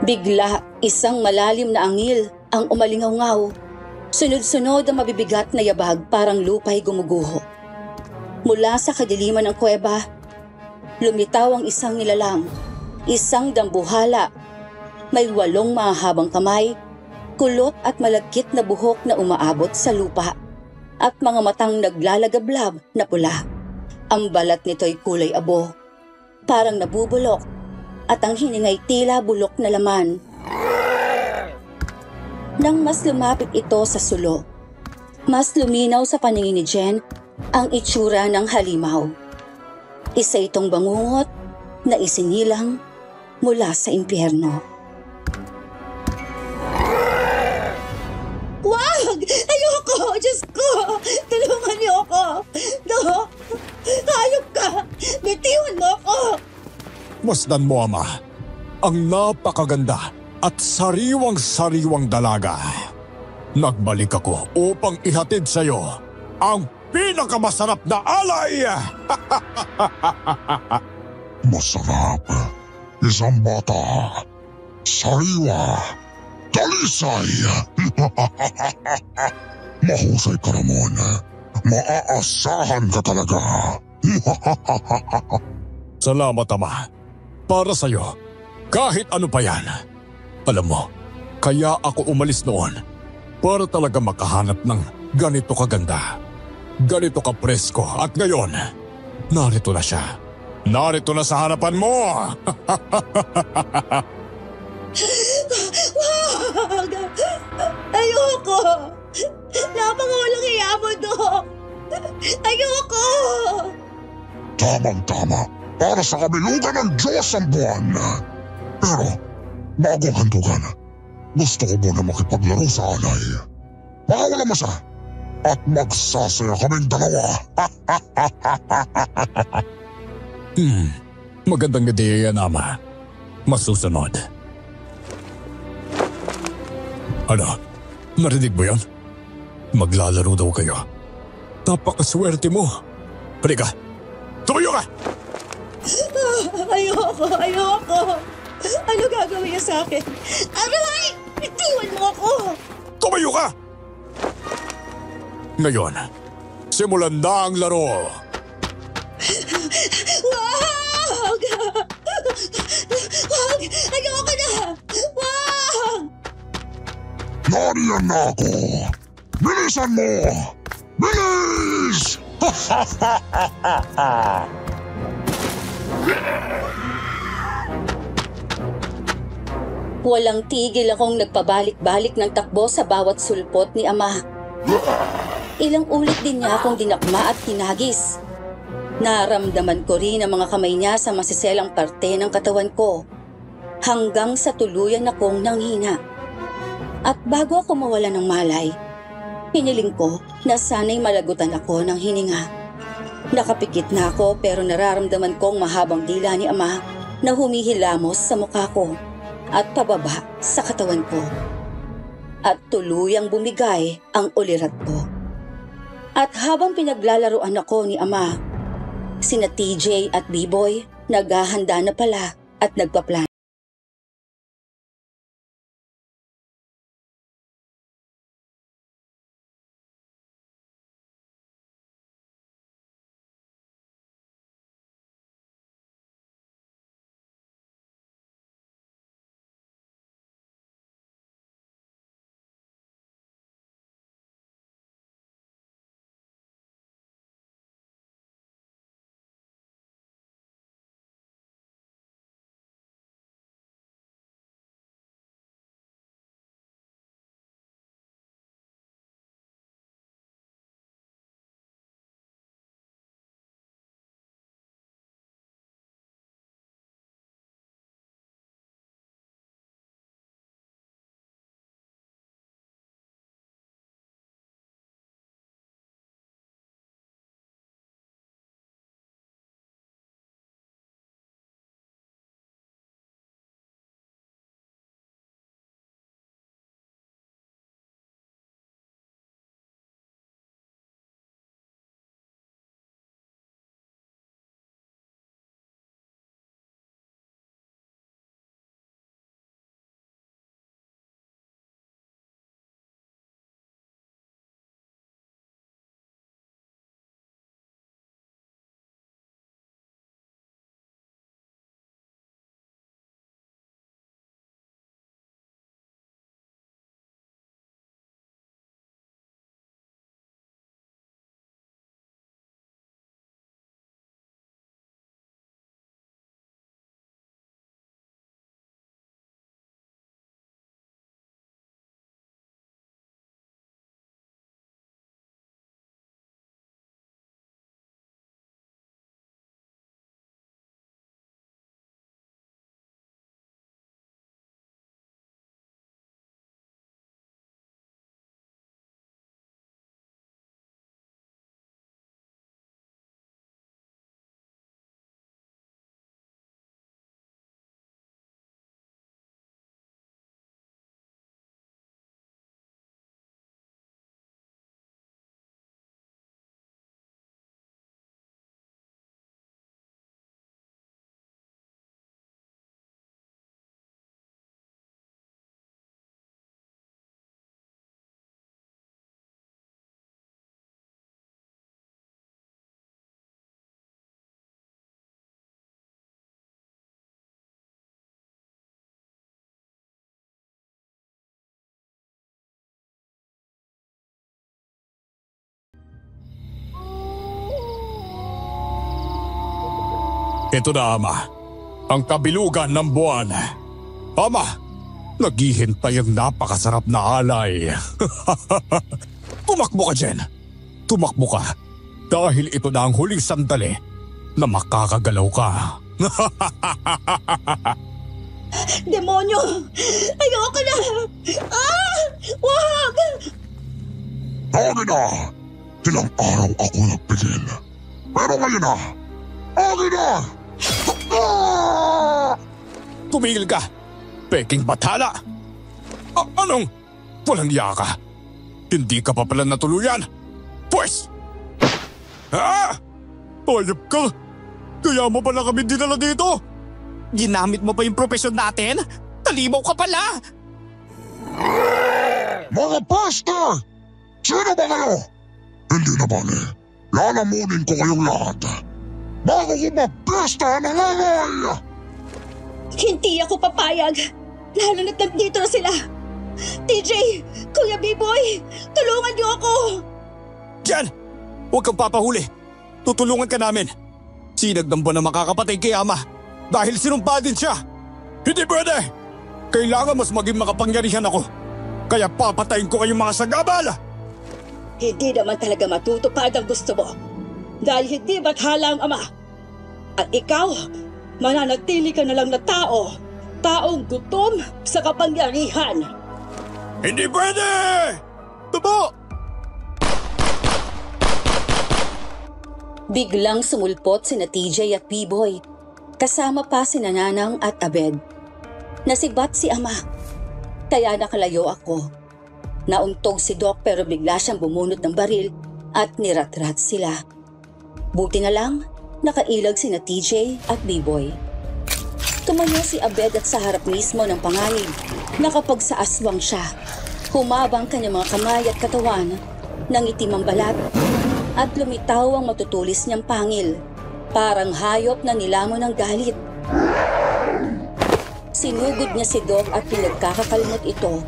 Bigla, isang malalim na angil ang umalingaw-ngaw. Sunod-sunod ang mabibigat na yabag parang lupay gumuguho. Mula sa kadiliman ng kuweba, lumitaw ang isang nilalang, isang dambuhala. May 8 mahahabang kamay kulot at malagkit na buhok na umaabot sa lupa, at mga matang naglalagablab na pula. Ang balat nito'y kulay abo, parang nabubulok, at ang hiningay tila bulok na laman. Nang mas lumapit ito sa sulo, mas luminaw sa paningin ni Jen ang itsura ng halimaw. Isa itong bangungot na isinilang mula sa impyerno. Wag! Ayoko! Diyos ko! Tulungan niyo ako! No! Hayop ka! Bitiwan mo ako! Masdan mo, Ama, ang napakaganda at sariwang-sariwang dalaga. Nagbalik ako upang ihatid sa iyo ang pinakamasarap na alay! Masarap. Isang bata. Sariwa. Dalisay. Mahusay ka, Ramon. Maaasahan ka talaga. Salamat, Ama. Para sa'yo, kahit ano pa yan. Alam mo, kaya ako umalis noon para talaga makahanap ng ganito kaganda. Ganito ka presko at ngayon, narito na siya. Narito na sa harapan mo! Wag! Ayoko! Napakawalang hiya mo, Dok! Ayoko! Tamang-tama. Para sa kabilugan ng Diyos ang buwan. Pero, bago hantugan, gusto ko muna makipaglaro sa alay. Pakawalan mo siya. At magsasaya kaming dalawa. Magandang ideya yan, Ama. Masusunod. Ano? Narinig mo yan? Maglalaro daw kayo. Napakaswerte mo. Halika, tumayo ka! Ayoko! Ayoko! Ano gagawin niya sa akin? Aray! Itiwan mo ako! Tumayo ka! Ngayon, simulan na ang laro. Wag! Wag! Ayoko na! Wag! Nariyan na ako. Bilisan mo! Bilis! Walang tigil akong nagpabalik-balik ng takbo sa bawat sulpot ni Ama. Ilang ulit din niya akong dinakma at hinagis. Naramdaman ko rin ang mga kamay niya sa masiselang parte ng katawan ko, hanggang sa tuluyan akong nanghina. At bago ako mawala ng malay, hiniling ko na sana'y malagutan ako ng hininga. Nakapikit na ako pero nararamdaman kong mahabang dila ni Ama na humihilamos sa mukha ko at pababa sa katawan ko. At tuluyang bumigay ang ulirat ko. At habang pinaglalaruan ako ni Ama, sina TJ at B-Boy naghahanda na pala at nagpaplan. Ito na, Ama. Ang kabilugan ng buwan. Ama, naghihintay ang napakasarap na alay. Tumakbo ka, Jen. Tumakbo ka. Dahil ito na ang huling sandali na makakagalaw ka. Demonyo! Ayoko na! Wag! Akin na! Ilang araw ako nagpigil. Pero ngayon na! Akin na! Tumigil ka! Peking batala! Anong? Walang iya ka. Hindi ka pa pala natuluyan. Pwes! Ayop ka! Kaya mo pala kami dinala dito? Ginamit mo pa yung profesyon natin? Talimaw ka pala! Mga pastor! Sino ba kayo? Hindi na bale. Lalamunin ko kayong lahat. Bago ko magpesta ng away! Hindi ako papayag. Lalo na't nandito na sila. TJ! Kuya B-Boy! Tulungan niyo ako! Jan! Huwag kang papahuli. Tutulungan ka namin. Sinagdang ba na makakapatay kay Ama? Dahil sinumpa din siya. Hindi pwede! Kailangan mas maging makapangyarihan ako. Kaya papatayin ko kayong mga sagabal! Hindi naman talaga matutupad ang gusto mo. Dahil hindi bathala ang Ama. At ikaw, mananatili ka na lang na tao. Taong gutom sa kapangyarihan. Hindi pwede! Tubo! Biglang sumulpot sina TJ at B-Boy. Kasama pa sina Nanang at Abed. Nasibat si Ama. Kaya nakalayo ako. Nauntog si Doc pero bigla siyang bumunot ng baril at niratrat sila. Buti na lang, nakailag sina TJ at B-Boy. Tumayo si Abed at sa harap mismo ng panganib. Nakapagsaaswang siya. Humabang kanyang mga kamay at katawan ng itim ang balat at lumitaw ang matutulis niyang pangil. Parang hayop na nilamon ng galit. Sinugod niya si Doc at pinagkakakalmot ito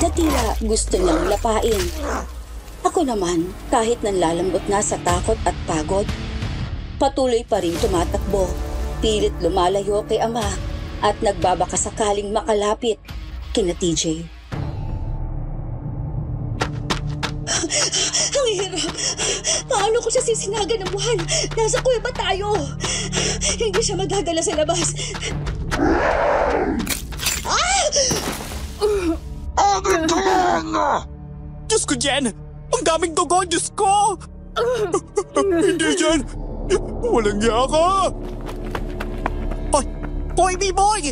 na tila gusto niyang lapain. Ako naman, kahit nanlalambot na sa takot at pagod, patuloy pa rin tumatakbo. Pilit lumalayo kay Ama at nagbabakasakaling makalapit kina TJ. Ang hirap! Paano ko siya sisinagan ng buwan? Nasa kuweba tayo! Hindi siya magdadala sa labas. Akin ka lang! Diyos ko, Jen! Ang daming dugo, Diyos ko! Hindi, Jen! Walang iya ka! Hoy, B-Boy!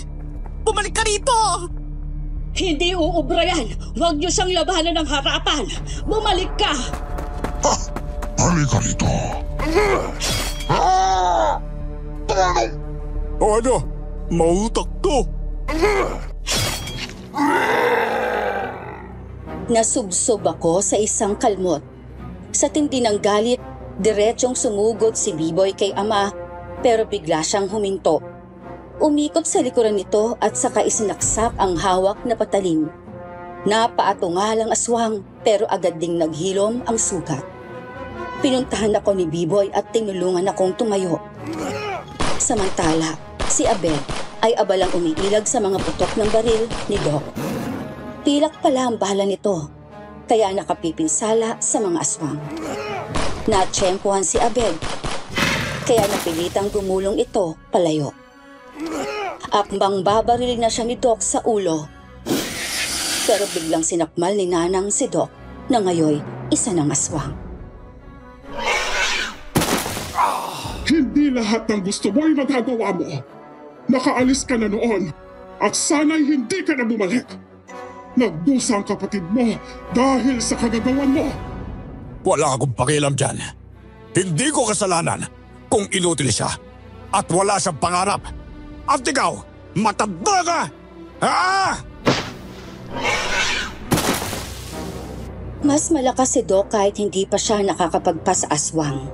Bumalik ka rito! Hindi uubra yan! Huwag niyo siyang labanan ng harapan! Bumalik ka! Halika rito. Ano? Mautak to! Nasubsob ako sa isang kalmot. Sa tindi ng galit, diretsyong sumugod si B-Boy kay Ama pero bigla siyang huminto. Umikot sa likuran nito at saka isinaksak ang hawak na patalim. Napaatungalang aswang pero agad ding naghilom ang sugat. Pinuntahan ako ni B-Boy at tinulungan akong tumayo. Samantala, si Abed ay abalang umiilag sa mga putok ng baril ni Doc. Pilak pala ang bala nito, kaya nakapipinsala sa mga aswang. Natsyempohan si Abed, kaya napilitang gumulong ito palayo. Akbang babarilin na siya ni Doc sa ulo. Pero biglang sinakmal ni Nanang si Doc na ngayoy isa ng aswang. Hindi lahat ng gusto mo ay magagawa mo. Nakaalis ka na noon at sana'y hindi ka na bumalik. Nagdusa ang kapatid mo dahil sa kagagawan mo. Wala akong pakialam dyan. Hindi ko kasalanan kung inutil siya at wala siyang pangarap. At ikaw, matanda ka! Mas malakas si Doc kahit hindi pa siya nakakapagpas aswang.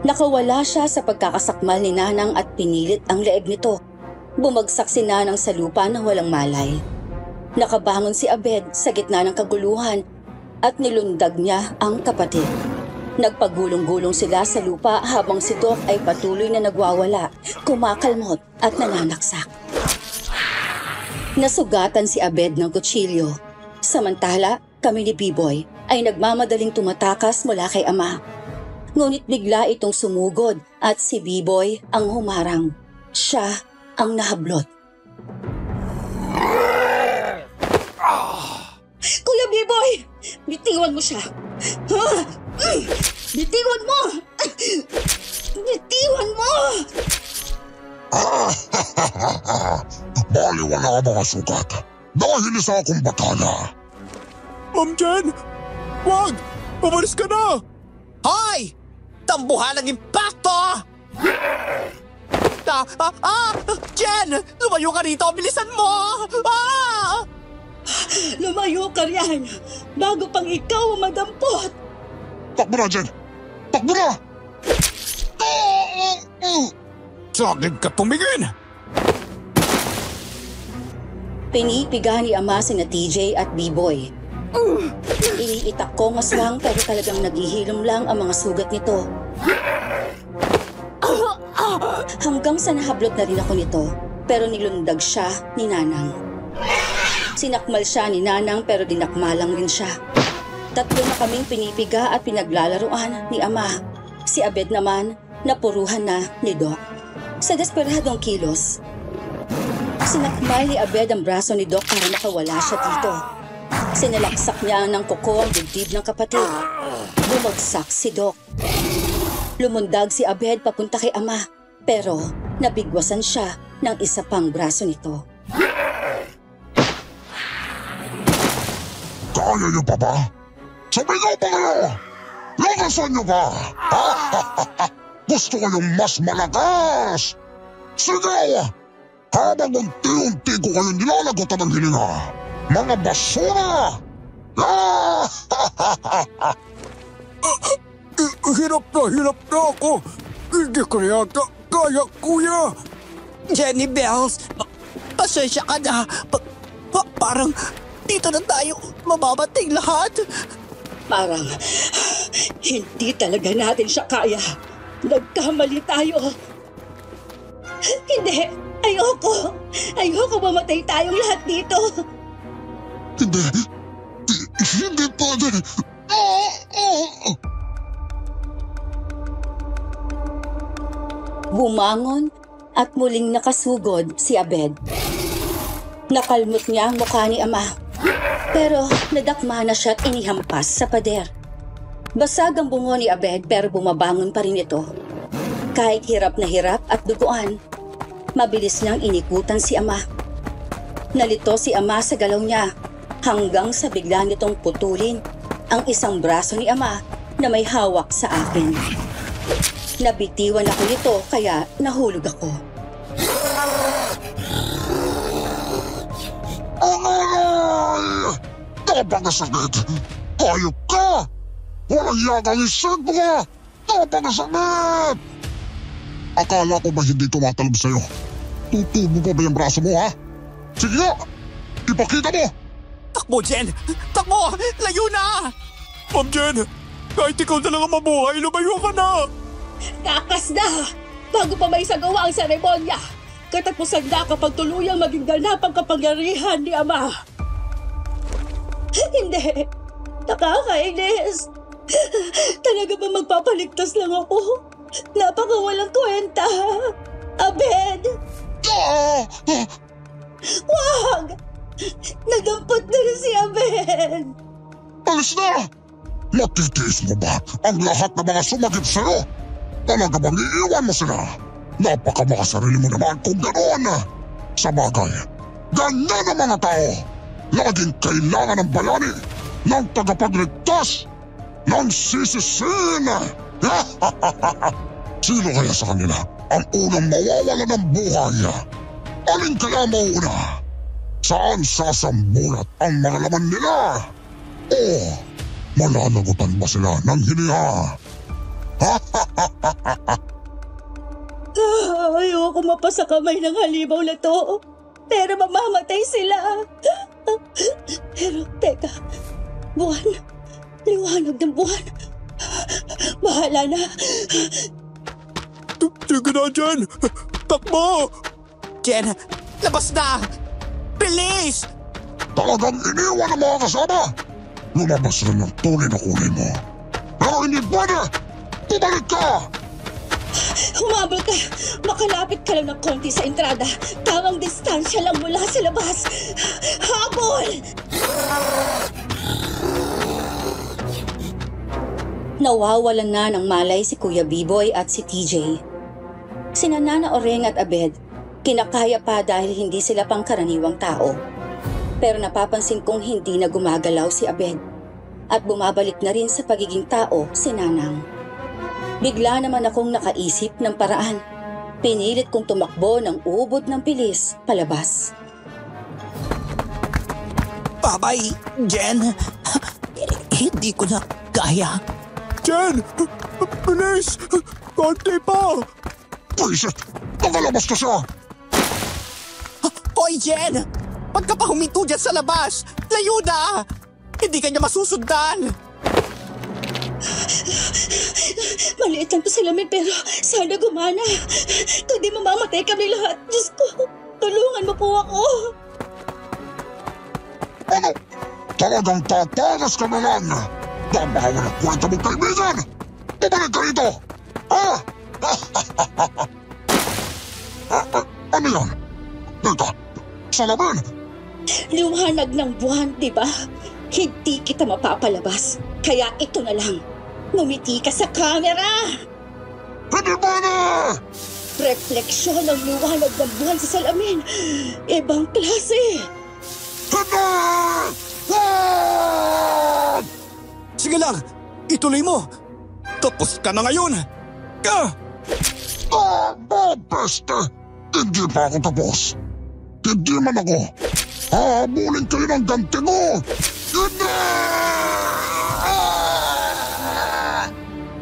Nakawala siya sa pagkakasakmal ni Nanang at pinilit ang leeg nito. Bumagsak si Nanang sa lupa ng walang malay. Nakabangon si Abed sa gitna ng kaguluhan at nilundag niya ang kapatid. Nagpagulong-gulong sila sa lupa habang si Doc ay patuloy na nagwawala, kumakalmot at nananaksak. Nasugatan si Abed ng kutsilyo. Samantala, kami ni B-Boy ay nagmamadaling tumatakas mula kay Ama. Ngunit bigla itong sumugod at si B-Boy ang humarang. Siya ang nahablot. Kuya B-Boy! Bitiwan mo siya! Bitiwan mo! Bitiwan mo! Baliwala ka mga sugat dahil sa akong batala. Ma'am Jen! Wag! Umalis ka na! Hoy! Tambuhan ng impacto! Jen! Lumayo ka rito! Bilisan mo! Lumayo ka riyan bago pang ikaw ang madampot! Takbo na, Jen! Takbo na! Sagad ka tumingin! Pinipiga ni Ama sina TJ at B-Boy. Iniitak ko ang aswang pero talagang naghihilom lang ang mga sugat nito. Hanggang sa nahablot na rin ako nito, pero nilundag siya ni Nanang. Sinakmal siya ni Nanang pero dinakmalang rin siya. Tatlo na kaming pinipiga at pinaglalaruan ni Ama. Si Abed naman, napuruhan na ni Doc. Sa desperadong kilos, sinakmal ni Abed ang braso ni Doc para makawala siya dito. Sinalaksak niya ng kuko ang dibdib ng kapatid. Bumagsak si Doc. Lumundag si Abed papunta kay Ama, pero nabigwasan siya ng isa pang braso nito. Kaya niyo pa ba? Sumigaw pa kayo! Lakasan niyo pa! Gusto kayong mas malakas! Sigaw! Habang unti-unti ko kayo nilalagotan ng hininga! Mga basura! Hirap na ako! Hindi ko yata kaya, kuya! Jenny Bells! Pasensya ka na! Parang dito na tayo mamamatay lahat! Parang hindi talaga natin siya kaya. Nagkamali tayo. Hindi! Ayoko! Ayoko mamatay tayong lahat dito! Hindi pwede! Bumangon at muling nakasugod si Abed. Nakalmot niya ang mukha ni Ama. Pero nadakma na siya at inihampas sa pader. Basag ang bungo ni Abed pero bumabangon pa rin ito. Kahit hirap na hirap at duguan, mabilis niyang inikutan si Ama. Nalito si Ama sa galaw niya hanggang sa bigla nitong putulin ang isang braso ni Ama na may hawak sa akin. Nabitiwan ako nito kaya nahulog ako. Aray! Napakasakit! Hayop ka! Walang yakang isip mo! Napakasakit! Akala ko ba hindi tumatalab sa'yo? Tutubo pa ba yung braso mo, ha? Sige nga! Ipakita mo! Takbo, Jen! Takbo! Layo na! Ma'am Jen! Kahit ikaw na lang ang mabuhay, lumayo ka na! Takas na! Bago pa may sagawa ang seremonya! Katapusan na kapag tuluyang maging ganap ang kapangyarihan ni Ama! Hindi! Nakakainis! Talaga ba magpapaligtas lang ako? Napakawalang kwenta! Abed! Wag! Nagampot na rin si Abed! Alis na! Matitiis mo ba ang lahat ng mga sumagip sa'yo? Talaga bang iiwan mo sila? Napakamakasarili mo naman kung ganoon. Sa bagay, ganyan ang mga tao. Laging kailangan ng bayani, ng tagapagligtas, ng sisisin. Sino kaya sa kanila ang unang mawawala ng buhay? Alin kaya mauna? Saan sasambulat ang mga laman nila? O malalagutan ba sila ng hiniha? Ayoko mapasa kamay ng halimaw na to. Pero mamamatay sila. Pero teka, buwan. Liwanag ng buwan. Bahala na. Sige na, Jen! Takbo! Jen, labas na! Bilis! Talagang iniwan ang mga kasama! Lumabas rin ng tunay na kulay mo. Pero hindi pwede! Bumalik ka! Humabol ka. Makalapit ka lang ng konti sa entrada. Tamang distansya lang mula sa labas. Habol! Nawawalan na ng malay si Kuya Biboy at si TJ. Sina Nana Oreng at Abed, kinakaya pa dahil hindi sila pangkaraniwang tao. Pero napapansin kong hindi na gumagalaw si Abed at bumabalik na rin sa pagiging tao si Nanang. Bigla naman akong nakaisip ng paraan. Pinilit kong tumakbo ng ubod ng bilis palabas. Babay, Jen. Hindi ko na kaya. Jen! Bilis! Konti pa! Pwisit! Nakalabas na siya! Hoy, Jen! Huwag ka pa huminto dyan sa labas! Layo na! Hindi ka niya masusundan! Maliit lang to salamin pero sana gumana. Kundi mamamatay kami lahat. Diyos ko, tulungan mo po ako. Ano? Talagang tatakas ka na lang! Tamahawa ng kwenta mong kaibigan! Bumalik ka rito! Ha? Ano yan? Teka, salamin! Liwanag ng buwan, di ba? Hindi kita mapapalabas. Kaya ito na lang. Ngumiti ka sa camera! Hindi pwede! Refleksyon ng liwanag ng buwan sa salamin. Ibang klase. Hindi! Wag! Sige lang! Ituloy mo! Tapos ka na ngayon! Ka! Peste! Hindi pa ako tapos. Hindi man ako. Hahabulin kayo ng ganti mo! Hindi!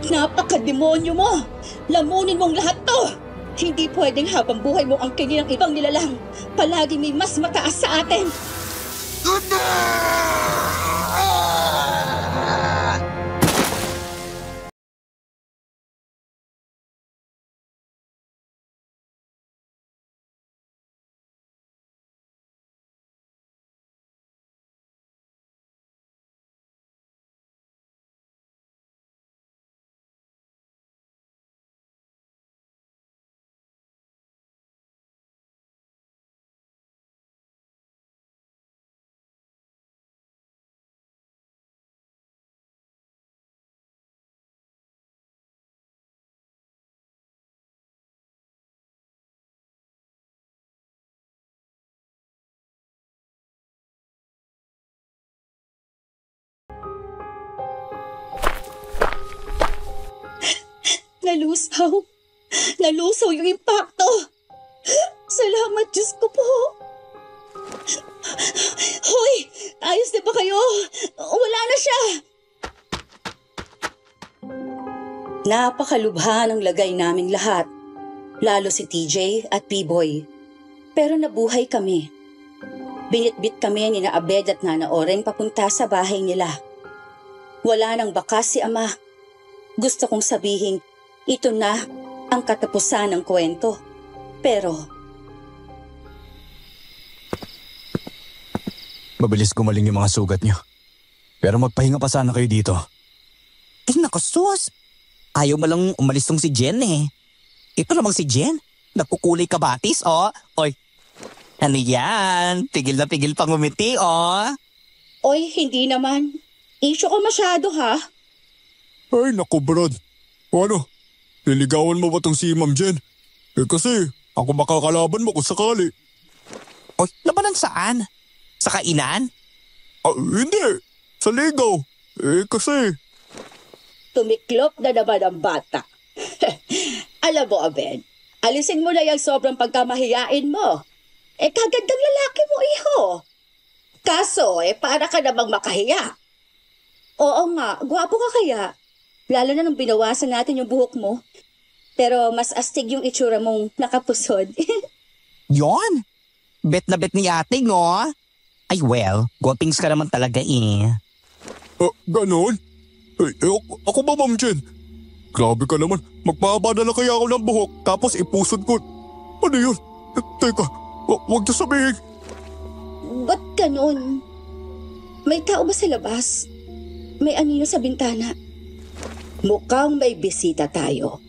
Napaka-demonyo mo! Lamunin mong lahat to! Hindi pwedeng habang buhay mo ang kini ng ibang nilalang. Palagi may mas mataas sa atin. Hindi! Nalusaw. Nalusaw yung impacto. Salamat, Diyos ko po. Hoy! Ayos na ba kayo? Wala na siya. Napakalubha ng lagay naming lahat. Lalo si TJ at P-Boy. Pero nabuhay kami. Binitbit kami ni na Abed at Nana Oreng papunta sa bahay nila. Wala nang bakas si Ama. Gusto kong sabihin, ito na ang katapusan ng kwento. Pero Mabilis gumaling yung mga sugat niyo. Pero magpahinga pa sana kayo dito. Naku, sus. Ayaw mo lang umalis tong si Jen eh. Ito namang si Jen. Nagkukulay kabatis, oh. Oy, ano yan? Tigil na tigil pang umiti, oh. Oy, hindi naman. Issue ko masyado, ha? Ay, naku, Brad. O ano? Liligawan mo ba tong si Ma'am Jen? Kasi ako makakalaban mo kung sakali. Oy, labanan saan? Sa kainan? Hindi. Sa ligaw. Kasi... Tumiklop na naman ang bata. Alam mo, Abed, alisin mo na yung sobrang pagkamahiyain mo. Kagandang lalaki mo, iho. Kaso, para ka namang makahiya. Oo nga, gwapo ka kaya. Lalo na nung binawasan natin yung buhok mo. Pero mas astig yung itsura mong nakapusod. Yon. Bet na bet ni ate, no? Ay well, gwapings ka naman talaga eh. Ganon? Ako ba, Ma'am Jen? Grabe ka naman. Magpahaba na lang kaya ako ng buhok tapos ipusod ko. Ano yun? Teka, huwag niyo sabihin. Ba't ganun? May tao ba sa labas? May anino sa bintana? Mukhang may bisita tayo.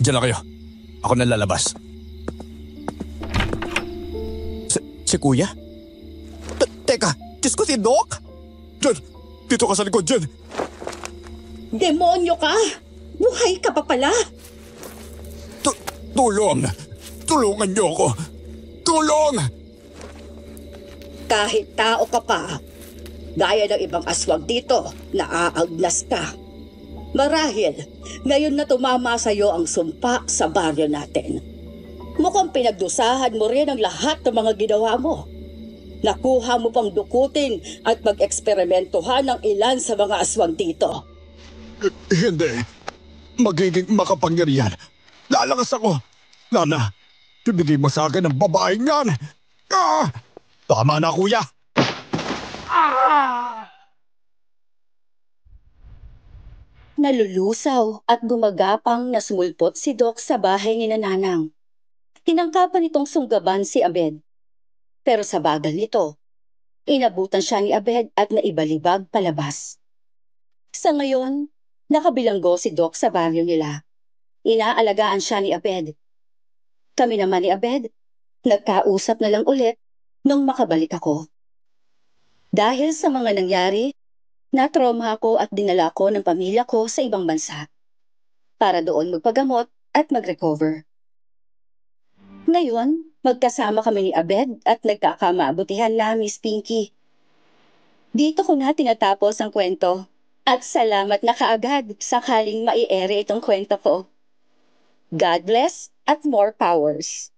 Diyan na kayo. Ako na lalabas. Si kuya? Teka, Diyos ko si Doc? Jen, dito ka sa likod, Jen. Demonyo ka! Buhay ka pa pala! Tulong! Tulungan niyo ako! Tulong! Kahit tao ka pa, gaya ng ibang aswang dito, naaagnas ka. Marahil, ngayon na tumama sa'yo ang sumpa sa baryo natin. Mukhang pinagdusahan mo rin ang lahat ng mga ginawa mo. Nakuha mo pang dukutin at mag-eksperimentohan ng ilan sa mga aswang dito. Hindi. Magiging makapangyarihan. Lalakas ako. Lana, ibigay mo sa akin ang babaeng yan. Tama na, kuya. Nalulusaw at gumagapang na sumulpot si Doc sa bahay ni Nanang. Tinangkapan nitong sunggaban si Abed. Pero sa bagal nito, inabutan siya ni Abed at naibalibag palabas. Sa ngayon, nakabilanggo si Doc sa baryo nila. Inaalagaan siya ni Abed. Kami naman ni Abed, nagkausap na lang ulit nung makabalik ako. Dahil sa mga nangyari, natrauma ako at dinala ko ng pamilya ko sa ibang bansa para doon magpagamot at mag-recover. Ngayon, magkasama kami ni Abed at nagkakamabutihan na, Miss Pinky. Dito ko na tinatapos ang kwento at salamat na kaagad sakaling mai-ere itong kwento ko. God bless at more powers.